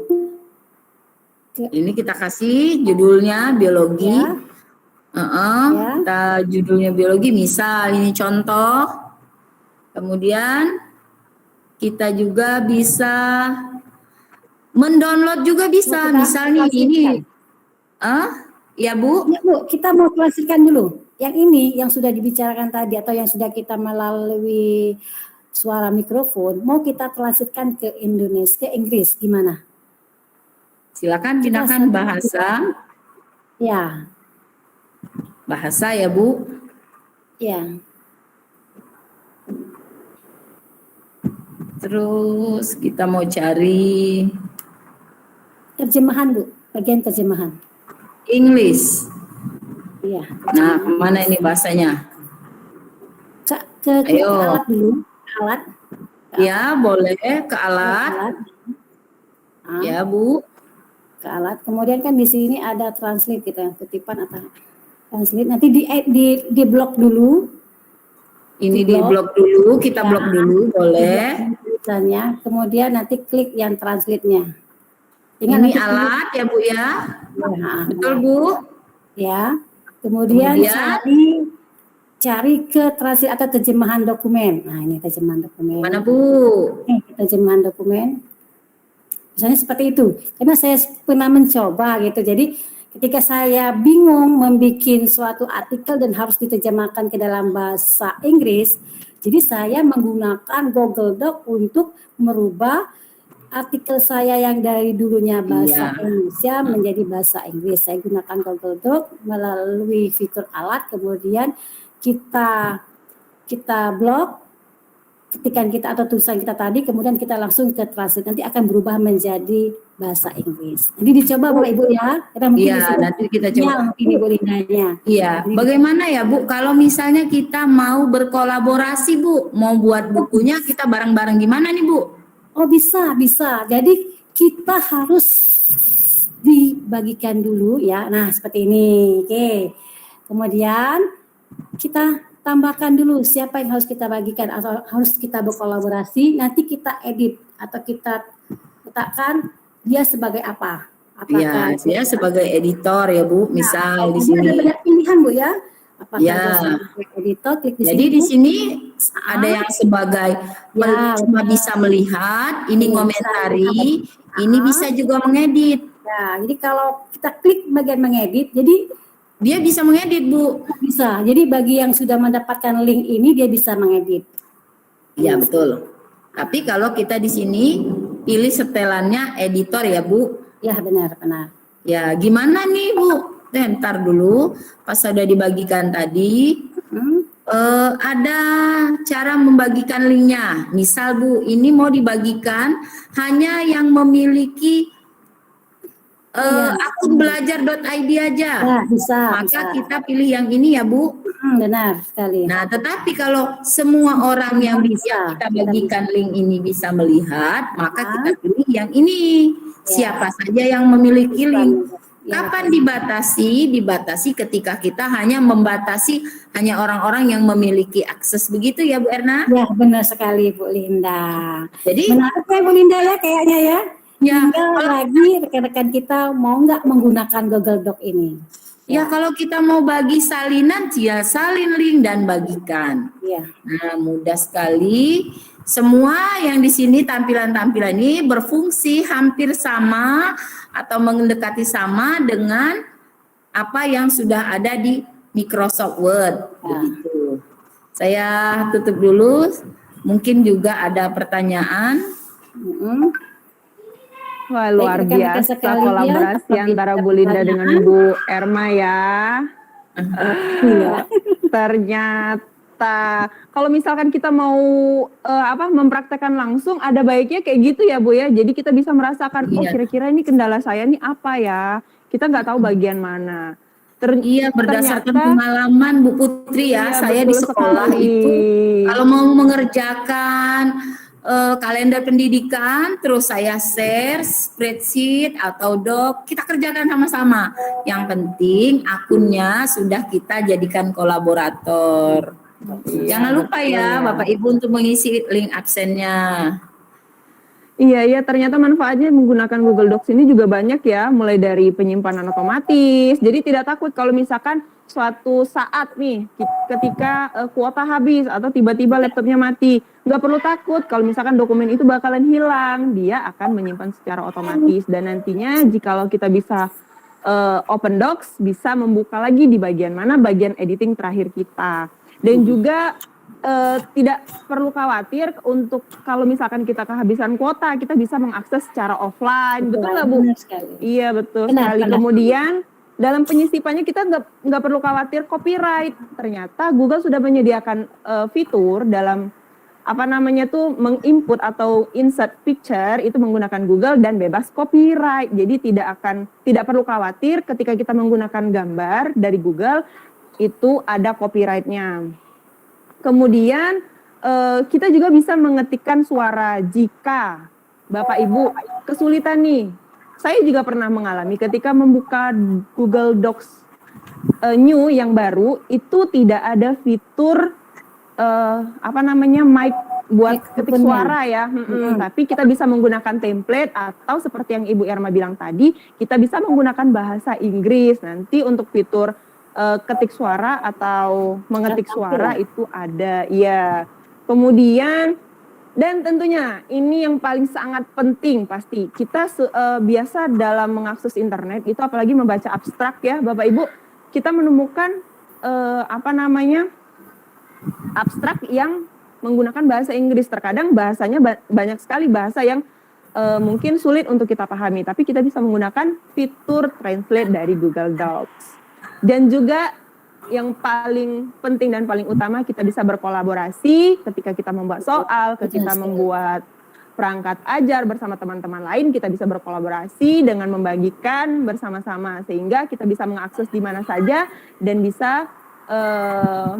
Ini kita kasih judulnya biologi. Kita judulnya biologi, misal ini contoh. Kemudian kita juga bisa mendownload juga bisa. Misalnya ini. Ya Bu? Ya Bu, kita mau klasifkan dulu. Yang ini yang sudah dibicarakan tadi atau yang sudah kita melalui suara mikrofon, mau kita transitkan ke Indonesia, ke Inggris, gimana? Silakan pindahkan bahasa. Ya. Bahasa ya Bu? Ya. Terus kita mau cari terjemahan Bu, bagian terjemahan. English. Iya. Nah, kemana ini bahasanya? Ke alat dulu. Alat. Ya, boleh ke alat. Ya, Bu. Ke alat. Kemudian kan di sini ada translate kita, kutipan atau translate. Nanti di blok dulu. Ini di blok dulu, kita blok dulu, boleh. Misalnya, kemudian nanti klik yang translate-nya. Dengan Ini nanti alat ya Bu ya. Betul Bu. Ya. Kemudian cari ke translate atau terjemahan dokumen. Nah, ini terjemahan dokumen. Mana Bu? Terjemahan dokumen. Misalnya seperti itu. Karena saya pernah mencoba gitu. Jadi ketika saya bingung membuat suatu artikel dan harus diterjemahkan ke dalam bahasa Inggris, jadi saya menggunakan Google Doc untuk merubah artikel saya yang dari dulunya bahasa Indonesia menjadi bahasa Inggris. Saya gunakan Google Doc melalui fitur alat, kemudian kita blok ketikan kita atau tulisan kita tadi, kemudian kita langsung ke translate, nanti akan berubah menjadi bahasa Inggris. Nanti dicoba Bapak Ibu ya. Iya, nanti kita coba. Ini Bu Lindanya. Iya, bagaimana ya Bu kalau misalnya kita mau berkolaborasi Bu, mau buat bukunya kita bareng-bareng gimana nih Bu? Oh bisa. Jadi kita harus dibagikan dulu ya. Nah seperti ini. Oke. Kemudian kita tambahkan dulu siapa yang harus kita bagikan atau harus kita berkolaborasi. Nanti kita edit atau kita letakkan dia sebagai apa? Iya, dia sebagai editor ya Bu. Misal di sini. Ada banyak pilihan Bu ya. Apakah ya. Editor, klik di Jadi sini. di sini ada yang sebagai cuma bisa melihat, ini ngomentari, ini bisa juga mengedit. Ya, jadi kalau kita klik bagian mengedit, jadi dia bisa mengedit Bu. Bisa. Jadi bagi yang sudah mendapatkan link ini dia bisa mengedit. Iya betul. Tapi kalau kita di sini pilih setelannya editor ya Bu. Ya benar. Ya gimana nih Bu? Ntar dulu pas sudah dibagikan tadi ada cara membagikan linknya. Misal Bu, ini mau dibagikan hanya yang memiliki akun belajar.id aja. Ya, bisa. Maka kita pilih yang ini ya Bu. Benar sekali. Nah, tetapi kalau semua orang yang bisa kita bagikan link ini bisa melihat, maka kita pilih yang ini. Siapa saja yang memiliki link. Kapan dibatasi? Dibatasi ketika kita hanya membatasi hanya orang-orang yang memiliki akses, begitu ya Bu Erna? Ya benar sekali Bu Linda. Jadi menarik ya Bu Linda ya kayaknya ya. Ya, tinggal lagi rekan-rekan kita mau nggak menggunakan Google Doc ini. Ya kalau kita mau bagi salinan, ya salin link dan bagikan. Ya. Nah mudah sekali. Semua yang di sini tampilan-tampilan ini berfungsi hampir sama atau mendekati sama dengan apa yang sudah ada di Microsoft Word. Begitu. Saya tutup dulu. Mungkin juga ada pertanyaan. Wah, luar biasa kolaborasi antara Bu Linda dengan Bu Erma ya. Ternyata kalau misalkan kita mau mempraktekkan langsung, ada baiknya kayak gitu ya Bu ya. Jadi kita bisa merasakan, oh kira-kira ini kendala saya nih apa ya. Kita nggak tahu bagian mana. Iya, berdasarkan pengalaman Bu Putri ya, saya di sekolah sekali. itu kalau mau mengerjakan kalender pendidikan, terus saya share spreadsheet atau doc, kita kerjakan sama-sama. Yang penting akunnya sudah kita jadikan kolaborator. Jangan lupa ya Bapak Ibu untuk mengisi link absennya. Iya, ternyata manfaatnya menggunakan Google Docs ini juga banyak ya, mulai dari penyimpanan otomatis. Jadi tidak takut kalau misalkan suatu saat nih ketika kuota habis atau tiba-tiba laptopnya mati, nggak perlu takut kalau misalkan dokumen itu bakalan hilang, dia akan menyimpan secara otomatis dan nantinya jikalau kita bisa open docs bisa membuka lagi di bagian mana, bagian editing terakhir kita. Dan juga tidak perlu khawatir untuk kalau misalkan kita kehabisan kuota, kita bisa mengakses secara offline, betul nggak Bu? Iya betul sekali. Kemudian dalam penyisipannya kita nggak perlu khawatir copyright. Ternyata Google sudah menyediakan fitur dalam menginput atau insert picture itu menggunakan Google dan bebas copyright. Jadi tidak perlu khawatir ketika kita menggunakan gambar dari Google itu ada copyright-nya. Kemudian kita juga bisa mengetikkan suara jika Bapak Ibu kesulitan nih. Saya juga pernah mengalami ketika membuka Google Docs New yang baru itu tidak ada fitur mic buat ketik suara ya, tapi kita bisa menggunakan template atau seperti yang Ibu Irma bilang tadi, kita bisa menggunakan bahasa Inggris. Nanti untuk fitur ketik suara atau mengetik suara itu ada, ya. Kemudian dan tentunya ini yang paling sangat penting pasti kita biasa dalam mengakses internet itu apalagi membaca abstrak ya Bapak Ibu, kita menemukan abstrak yang menggunakan bahasa Inggris. Terkadang bahasanya banyak sekali bahasa yang mungkin sulit untuk kita pahami, tapi kita bisa menggunakan fitur translate dari Google Docs. Dan juga yang paling penting dan paling utama, kita bisa berkolaborasi ketika kita membuat soal, ketika membuat perangkat ajar bersama teman-teman lain, kita bisa berkolaborasi dengan membagikan bersama-sama sehingga kita bisa mengakses di mana saja dan bisa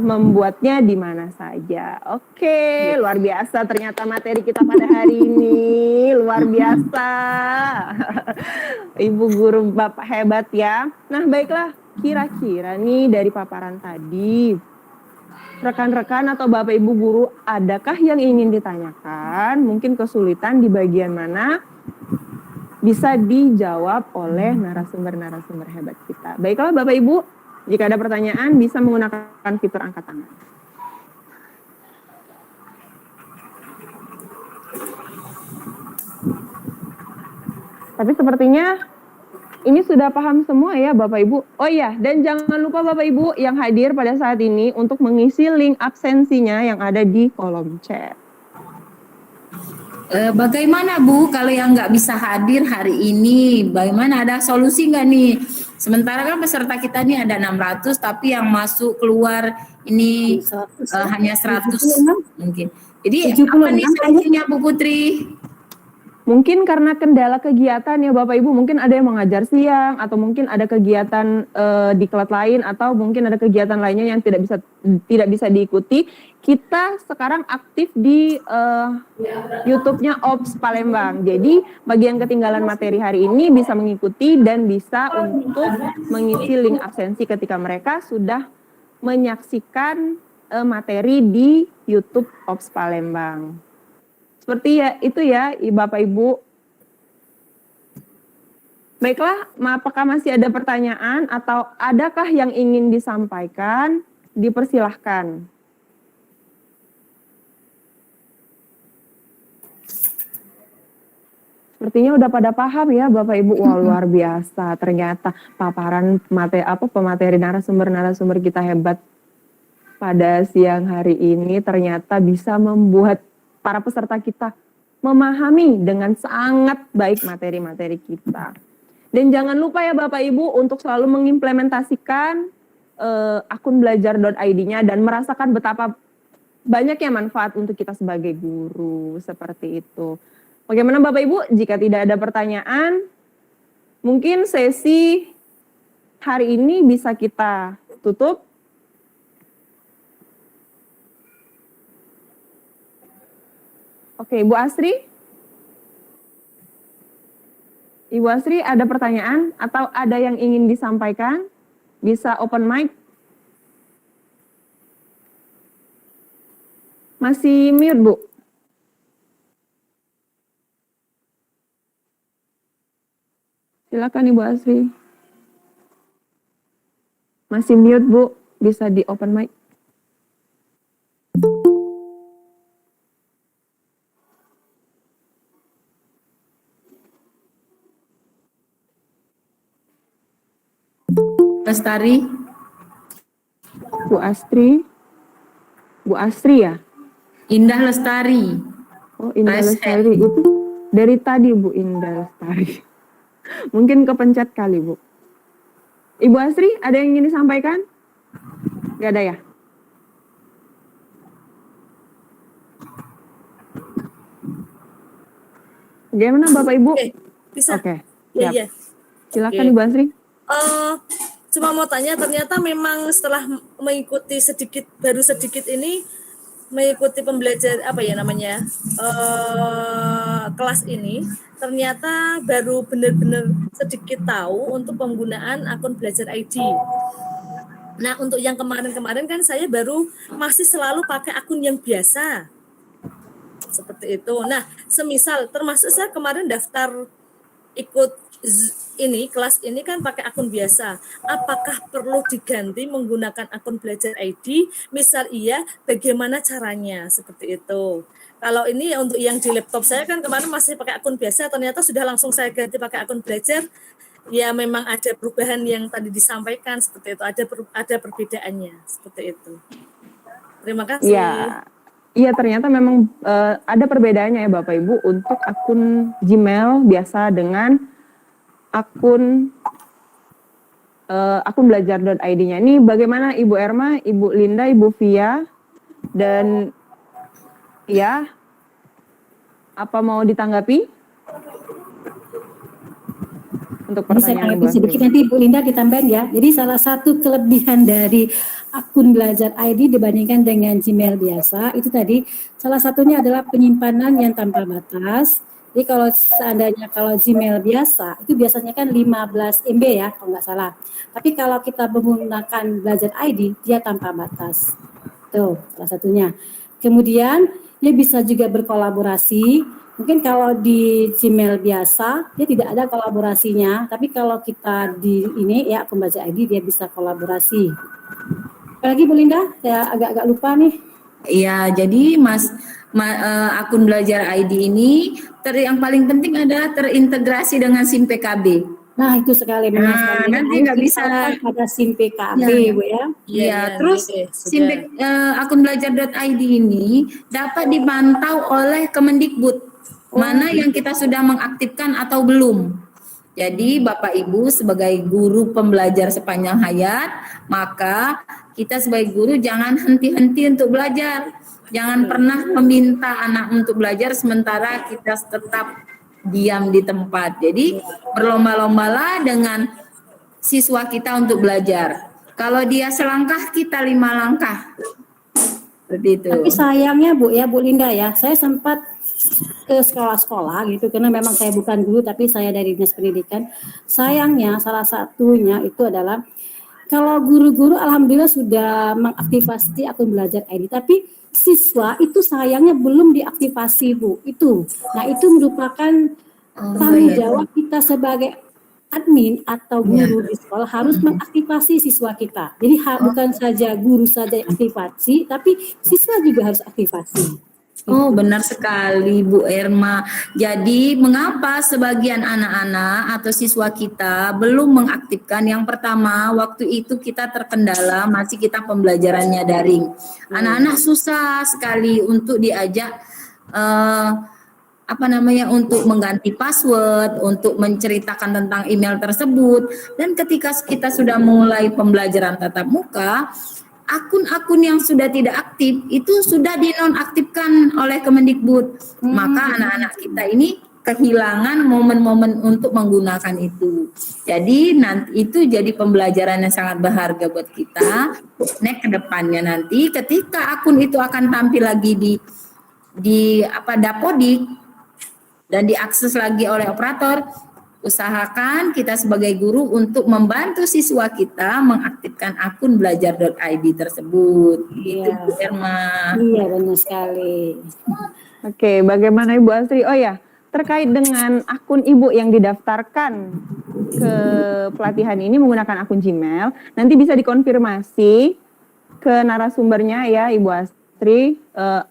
membuatnya di mana saja. Oke, luar biasa ternyata materi kita pada hari ini, luar biasa. Ibu guru Bapak hebat ya. Nah, baiklah, kira-kira nih dari paparan tadi, rekan-rekan atau Bapak Ibu guru, adakah yang ingin ditanyakan? Mungkin kesulitan di bagian mana? Bisa dijawab oleh narasumber-narasumber hebat kita. Baiklah Bapak Ibu, jika ada pertanyaan bisa menggunakan fitur angkat tangan. Tapi sepertinya ini sudah paham semua ya Bapak Ibu. Oh iya, dan jangan lupa Bapak Ibu yang hadir pada saat ini untuk mengisi link absensinya yang ada di kolom chat. Bagaimana Bu kalau yang nggak bisa hadir hari ini? Bagaimana, ada solusi nggak nih? Sementara kan peserta kita ini ada 600, tapi yang masuk keluar ini hanya 100 mungkin. Jadi apa nih solusinya Bu Putri? Mungkin karena kendala kegiatan ya Bapak Ibu, mungkin ada yang mengajar siang atau mungkin ada kegiatan di kelas lain atau mungkin ada kegiatan lainnya yang tidak bisa diikuti. Kita sekarang aktif di YouTube-nya Ops Palembang. Jadi bagi yang ketinggalan materi hari ini bisa mengikuti dan bisa untuk mengisi link absensi ketika mereka sudah menyaksikan materi di YouTube Ops Palembang. Seperti ya itu ya Bapak Ibu. Baiklah, apakah masih ada pertanyaan atau adakah yang ingin disampaikan? Dipersilahkan. Sepertinya udah pada paham ya Bapak Ibu. Wah, luar biasa. Ternyata paparan pemateri narasumber kita hebat pada siang hari ini ternyata bisa membuat para peserta kita memahami dengan sangat baik materi-materi kita. Dan jangan lupa ya Bapak Ibu untuk selalu mengimplementasikan akun belajar.id-nya dan merasakan betapa banyaknya manfaat untuk kita sebagai guru, seperti itu. Bagaimana Bapak Ibu, jika tidak ada pertanyaan, mungkin sesi hari ini bisa kita tutup. Oke, Ibu Asri? Ibu Asri, ada pertanyaan atau ada yang ingin disampaikan? Bisa open mic? Masih mute, Bu? Silakan Ibu Asri. Masih mute, Bu? Bisa di open mic? Lestari. Bu Astri ya? Indah Lestari. Oh, Indah Lestari itu dari tadi Bu Indah Lestari. Mungkin kepencet kali Bu. Ibu Astri, ada yang ingin disampaikan? Gak ada ya? Gimana Bapak Ibu? Oke, bisa. Oke, Iya, siap. iya. Silakan Oke. Ibu Astri. Cuma mau tanya, ternyata memang setelah mengikuti baru sedikit ini mengikuti pembelajaran kelas ini, ternyata baru benar-benar sedikit tahu untuk penggunaan akun belajar ID. Nah, untuk yang kemarin-kemarin kan saya baru masih selalu pakai akun yang biasa. Seperti itu. Nah, semisal termasuk saya kemarin daftar ikut ini kelas ini kan pakai akun biasa. Apakah perlu diganti menggunakan akun Belajar ID? Misal iya, bagaimana caranya? Seperti itu. Kalau ini untuk yang di laptop saya kan kemarin masih pakai akun biasa, ternyata sudah langsung saya ganti pakai akun Belajar. Ya memang ada perubahan yang tadi disampaikan seperti itu. Ada perbedaannya seperti itu. Terima kasih. Iya, ternyata memang ada perbedaannya ya Bapak Ibu untuk akun Gmail biasa dengan akun belajar.id-nya. Ini bagaimana Ibu Erma, Ibu Linda, Ibu Via, dan ya, apa mau ditanggapi? Untuk Bisa pertanyaan tanggapi sedikit nanti Ibu Linda ditambahin ya. Jadi salah satu kelebihan dari akun Belajar ID dibandingkan dengan Gmail biasa itu tadi salah satunya adalah penyimpanan yang tanpa batas. Jadi kalau seandainya kalau Gmail biasa itu biasanya kan 15 MB ya kalau nggak salah. Tapi kalau kita menggunakan Belajar ID dia tanpa batas. Tuh salah satunya. Kemudian dia bisa juga berkolaborasi. Mungkin kalau di Gmail biasa dia tidak ada kolaborasinya, tapi kalau kita di ini ya akun Belajar ID dia bisa kolaborasi. Apalagi Bu Linda, saya agak-agak lupa nih. Iya, jadi akun Belajar ID ini yang paling penting adalah terintegrasi dengan SIM PKB. Nah itu sekali Nah, nanti nggak bisa pada SIM PKB ya. Bu ya. Iya, terus akun Belajar.id ini dapat dipantau oleh Kemendikbud. Mana yang kita sudah mengaktifkan atau belum. Jadi Bapak Ibu sebagai guru pembelajar sepanjang hayat, maka kita sebagai guru jangan henti-henti untuk belajar. Jangan pernah meminta anak untuk belajar sementara kita tetap diam di tempat. Jadi berlomba-lombalah dengan siswa kita untuk belajar. Kalau dia selangkah, kita 5 langkah. Seperti itu. Tapi sayangnya Bu Linda ya, saya sempat ke sekolah-sekolah gitu karena memang saya bukan guru tapi saya dari dinas pendidikan. Sayangnya salah satunya itu adalah kalau guru-guru alhamdulillah sudah mengaktifasi akun Belajar ID, tapi siswa itu sayangnya belum diaktifasi Bu. Itu. Nah, itu merupakan tanggung jawab kita sebagai admin atau guru di sekolah harus mengaktifasi siswa kita. Jadi bukan saja guru saja yang aktifasi, tapi siswa juga harus aktifasi. Oh, benar sekali Bu Erma. Jadi mengapa sebagian anak-anak atau siswa kita belum mengaktifkan? Yang pertama, waktu itu kita terkendala masih kita pembelajarannya daring. Anak-anak susah sekali untuk diajak untuk mengganti password, untuk menceritakan tentang email tersebut. Dan ketika kita sudah mulai pembelajaran tatap muka, akun-akun yang sudah tidak aktif itu sudah dinonaktifkan oleh Kemendikbud. Maka anak-anak kita ini kehilangan momen-momen untuk menggunakan itu. Jadi nanti itu jadi pembelajaran yang sangat berharga buat kita. Ke depannya nanti ketika akun itu akan tampil lagi di Dapodik dan diakses lagi oleh operator, usahakan kita sebagai guru untuk membantu siswa kita mengaktifkan akun belajar.id tersebut. Itu Bu Erma. Iya, benar sekali. Oke, bagaimana Ibu Astri? Oh ya, terkait dengan akun Ibu yang didaftarkan ke pelatihan ini menggunakan akun Gmail, nanti bisa dikonfirmasi ke narasumbernya ya Ibu Astri.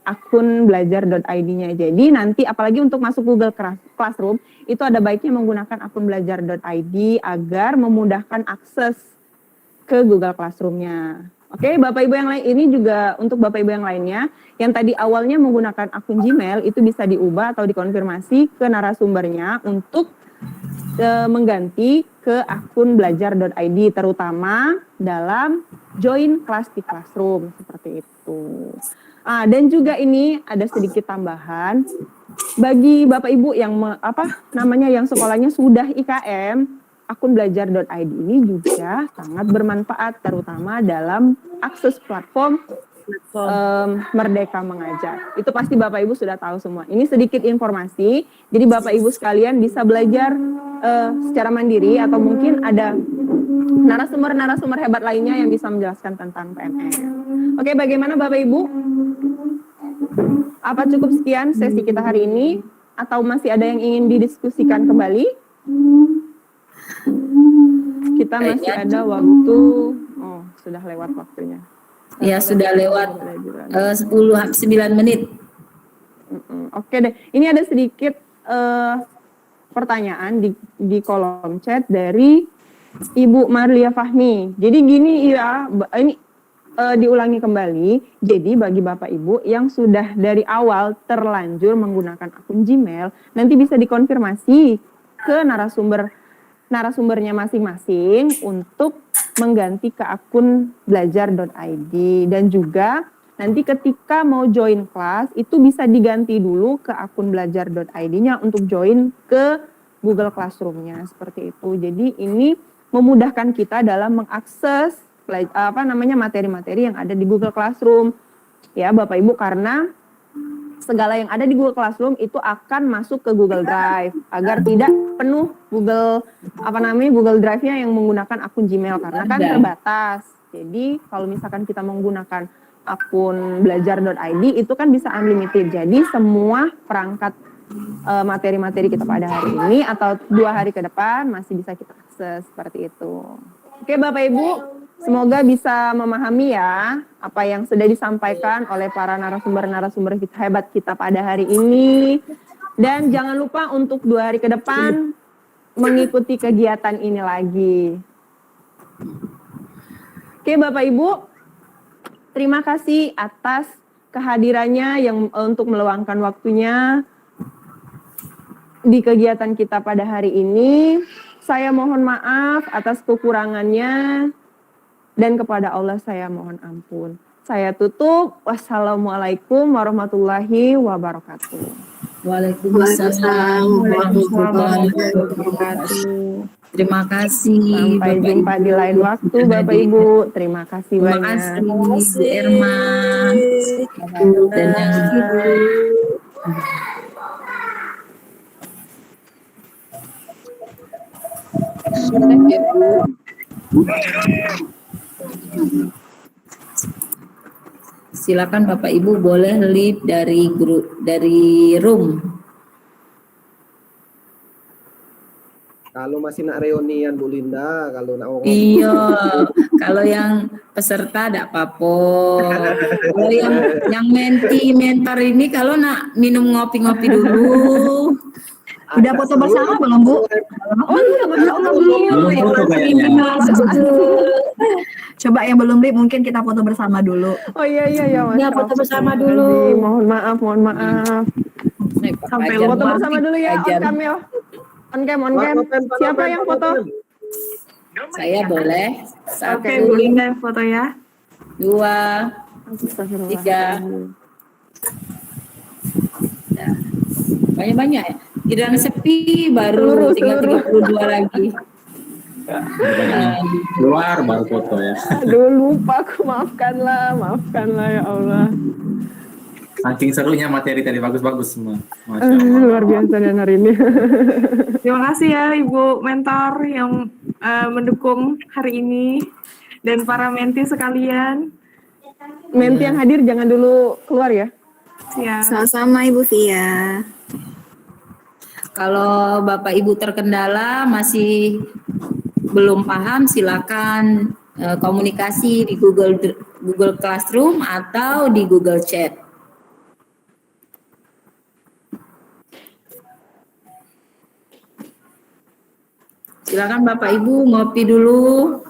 Akun belajar.id-nya. Jadi nanti apalagi untuk masuk Google Classroom itu ada baiknya menggunakan akun belajar.id agar memudahkan akses ke Google Classroom-nya. Oke, Bapak Ibu yang lain ini juga untuk Bapak Ibu yang lainnya yang tadi awalnya menggunakan akun Gmail itu bisa diubah atau dikonfirmasi ke narasumbernya untuk mengganti ke akun belajar.id terutama dalam join kelas di Classroom seperti itu. Dan juga ini ada sedikit tambahan bagi Bapak Ibu yang yang sekolahnya sudah IKM, akun belajar.id ini juga sangat bermanfaat terutama dalam akses platform Merdeka Mengajar. Itu pasti Bapak Ibu sudah tahu semua. Ini sedikit informasi, jadi Bapak Ibu sekalian bisa belajar secara mandiri atau mungkin ada narasumber hebat lainnya yang bisa menjelaskan tentang PNS. Oke, bagaimana Bapak Ibu? Apa cukup sekian sesi kita hari ini? Atau masih ada yang ingin didiskusikan kembali? Kita masih ada waktu. Oh, sudah lewat waktunya. Ya, sudah lewat 9 menit. Oke deh, ini ada sedikit pertanyaan di kolom chat dari Ibu Marlia Fahmi. Jadi gini ya, ini diulangi kembali. Jadi bagi Bapak Ibu yang sudah dari awal terlanjur menggunakan akun Gmail, nanti bisa dikonfirmasi ke narasumbernya masing-masing untuk mengganti ke akun belajar.id, dan juga nanti ketika mau join kelas itu bisa diganti dulu ke akun belajar.id-nya untuk join ke Google Classroom-nya seperti itu. Jadi ini memudahkan kita dalam mengakses materi-materi yang ada di Google Classroom ya Bapak Ibu, karena segala yang ada di Google Classroom itu akan masuk ke Google Drive agar tidak penuh Google Drive-nya yang menggunakan akun Gmail karena kan terbatas. Jadi kalau misalkan kita menggunakan akun belajar.id itu kan bisa unlimited. Jadi semua perangkat materi-materi kita pada hari ini atau 2 hari ke depan masih bisa kita akses seperti itu. Oke Bapak Ibu, semoga bisa memahami ya apa yang sudah disampaikan oleh para narasumber hebat kita pada hari ini. Dan jangan lupa untuk 2 hari ke depan mengikuti kegiatan ini lagi. Oke Bapak Ibu, terima kasih atas kehadirannya yang untuk meluangkan waktunya di kegiatan kita pada hari ini. Saya mohon maaf atas kekurangannya dan kepada Allah saya mohon ampun. Saya tutup. Wassalamualaikum warahmatullahi wabarakatuh. Waalaikumsalam warahmatullahi wabarakatuh. Terima kasih. Sampai jumpa di lain waktu Bapak Ibu. Terima kasih banyak. Terima kasih Bu Irma dan yang silakan Bapak Ibu boleh leave dari grup, dari room. Kalau masih nak reunian Bu Linda, kalau nak Iya, kalau yang peserta tidak apa-apa. Kalau yang mentor ini kalau nak minum ngopi-ngopi dulu. Udah foto bersama belum Bu? Oh iya, belum. Coba yang belum Lip, mungkin kita foto bersama dulu. Oh iya. Ya, foto bersama dulu. Mohon maaf. Sampai foto bersama dulu ya, on cam. Siapa yang foto? Saya boleh. Oke, Bu Linda foto ya. 2, 3. Banyak-banyak ya. Giliran sepi baru tinggal 32 lagi. Keluar baru foto ya. Aduh lupa aku, maafkanlah ya Allah. Saking serunya materi tadi, bagus-bagus semua. Masya Allah. Luar biasa dan hari ini. Terima kasih ya Ibu mentor yang mendukung hari ini dan para menti sekalian. Menti yang hadir jangan dulu keluar ya. Siap. Sama-sama Ibu Via. Kalau Bapak Ibu terkendala masih belum paham, silakan komunikasi di Google Classroom atau di Google Chat. Silakan Bapak Ibu ngopi dulu.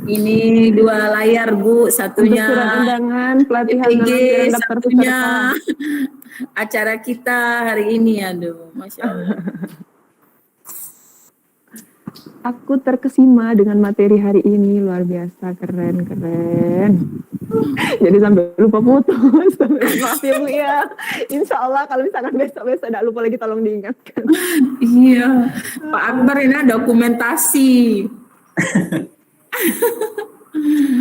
Ini 2 layar Bu, satunya untuk surat undangan pelatihan EPG, daftar satunya peserta. acara kita hari ini. Aduh, Masya Allah. Aku terkesima dengan materi hari ini, luar biasa, keren. Jadi sampai lupa foto. Maaf ya Bu ya. Insya Allah kalau misalkan besok tidak lupa lagi, tolong diingatkan. Iya, Pak Akbar ini dokumentasi.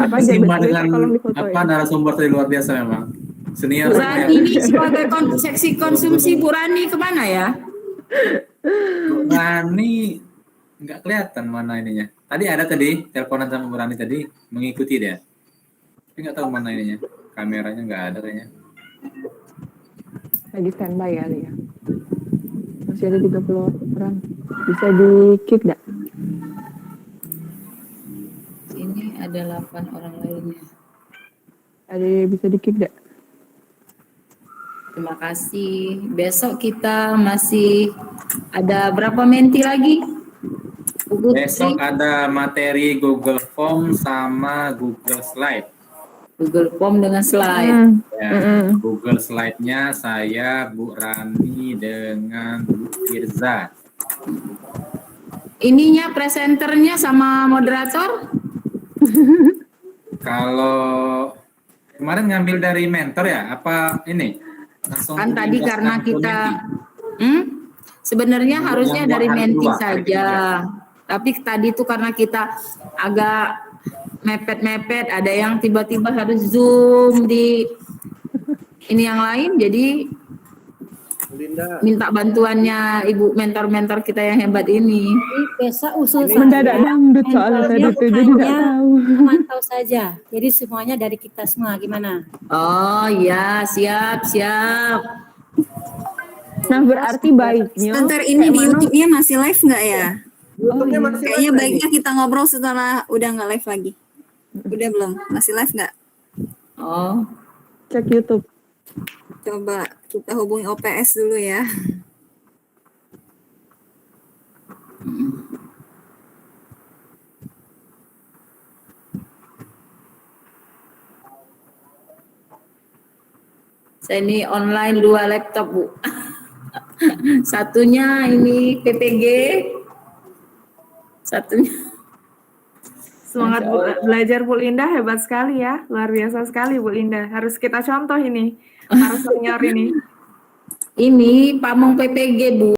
Apa simak dengan apa narasumber tadi luar biasa memang. Senior. Bu Rani ini sebagai seksi konsumsi, Bu Rani kemana ya? Bu Rani nggak kelihatan mana ininya. Tadi ada teleponan sama Bu Rani tadi, mengikuti dia. Tapi nggak tahu mana ininya. kameranya nggak ada kayaknya. Lagi standby kali ya. Masih ada 30 orang. Bisa di kick enggak? Ini ada 8 orang lainnya. Ada yang bisa di kick enggak? Terima kasih. Besok kita masih ada berapa menti lagi? Besok ada materi Google Form sama Google Slide. Google Form dengan slide. Ya, Google Slide-nya saya, Bu Rani dengan Bu Firza. Ininya presenternya sama moderator? Kalau kemarin ngambil dari mentor ya? Apa ini? Langsung Kan tadi karena kita sebenarnya harusnya dari menti saja. Tapi tadi itu karena kita agak mepet-mepet, ada yang tiba-tiba harus zoom di ini yang lain, jadi minta bantuannya ibu mentor-mentor kita yang hebat ini. Besok usul mendadak dangdut soalnya tadi tuh, jadi nggak tahu. Memantau saja. Jadi semuanya dari kita semua, gimana? Oh iya, siap. Nah berarti baiknya. Sebentar, ini di YouTube-nya masih live nggak ya? YouTube-nya masih Kayaknya live baiknya kita ngobrol setelah udah nggak live lagi. Udah belum? Masih live nggak? Oh, cek YouTube. Coba kita hubungi OPS dulu ya. saya ini online 2 laptop, Bu. Satunya ini PPG, satunya. Semangat belajar Bu Linda, hebat sekali ya. Luar biasa sekali Bu Linda. Harus kita contoh ini, para senior ini. Ini pamong PPG, Bu.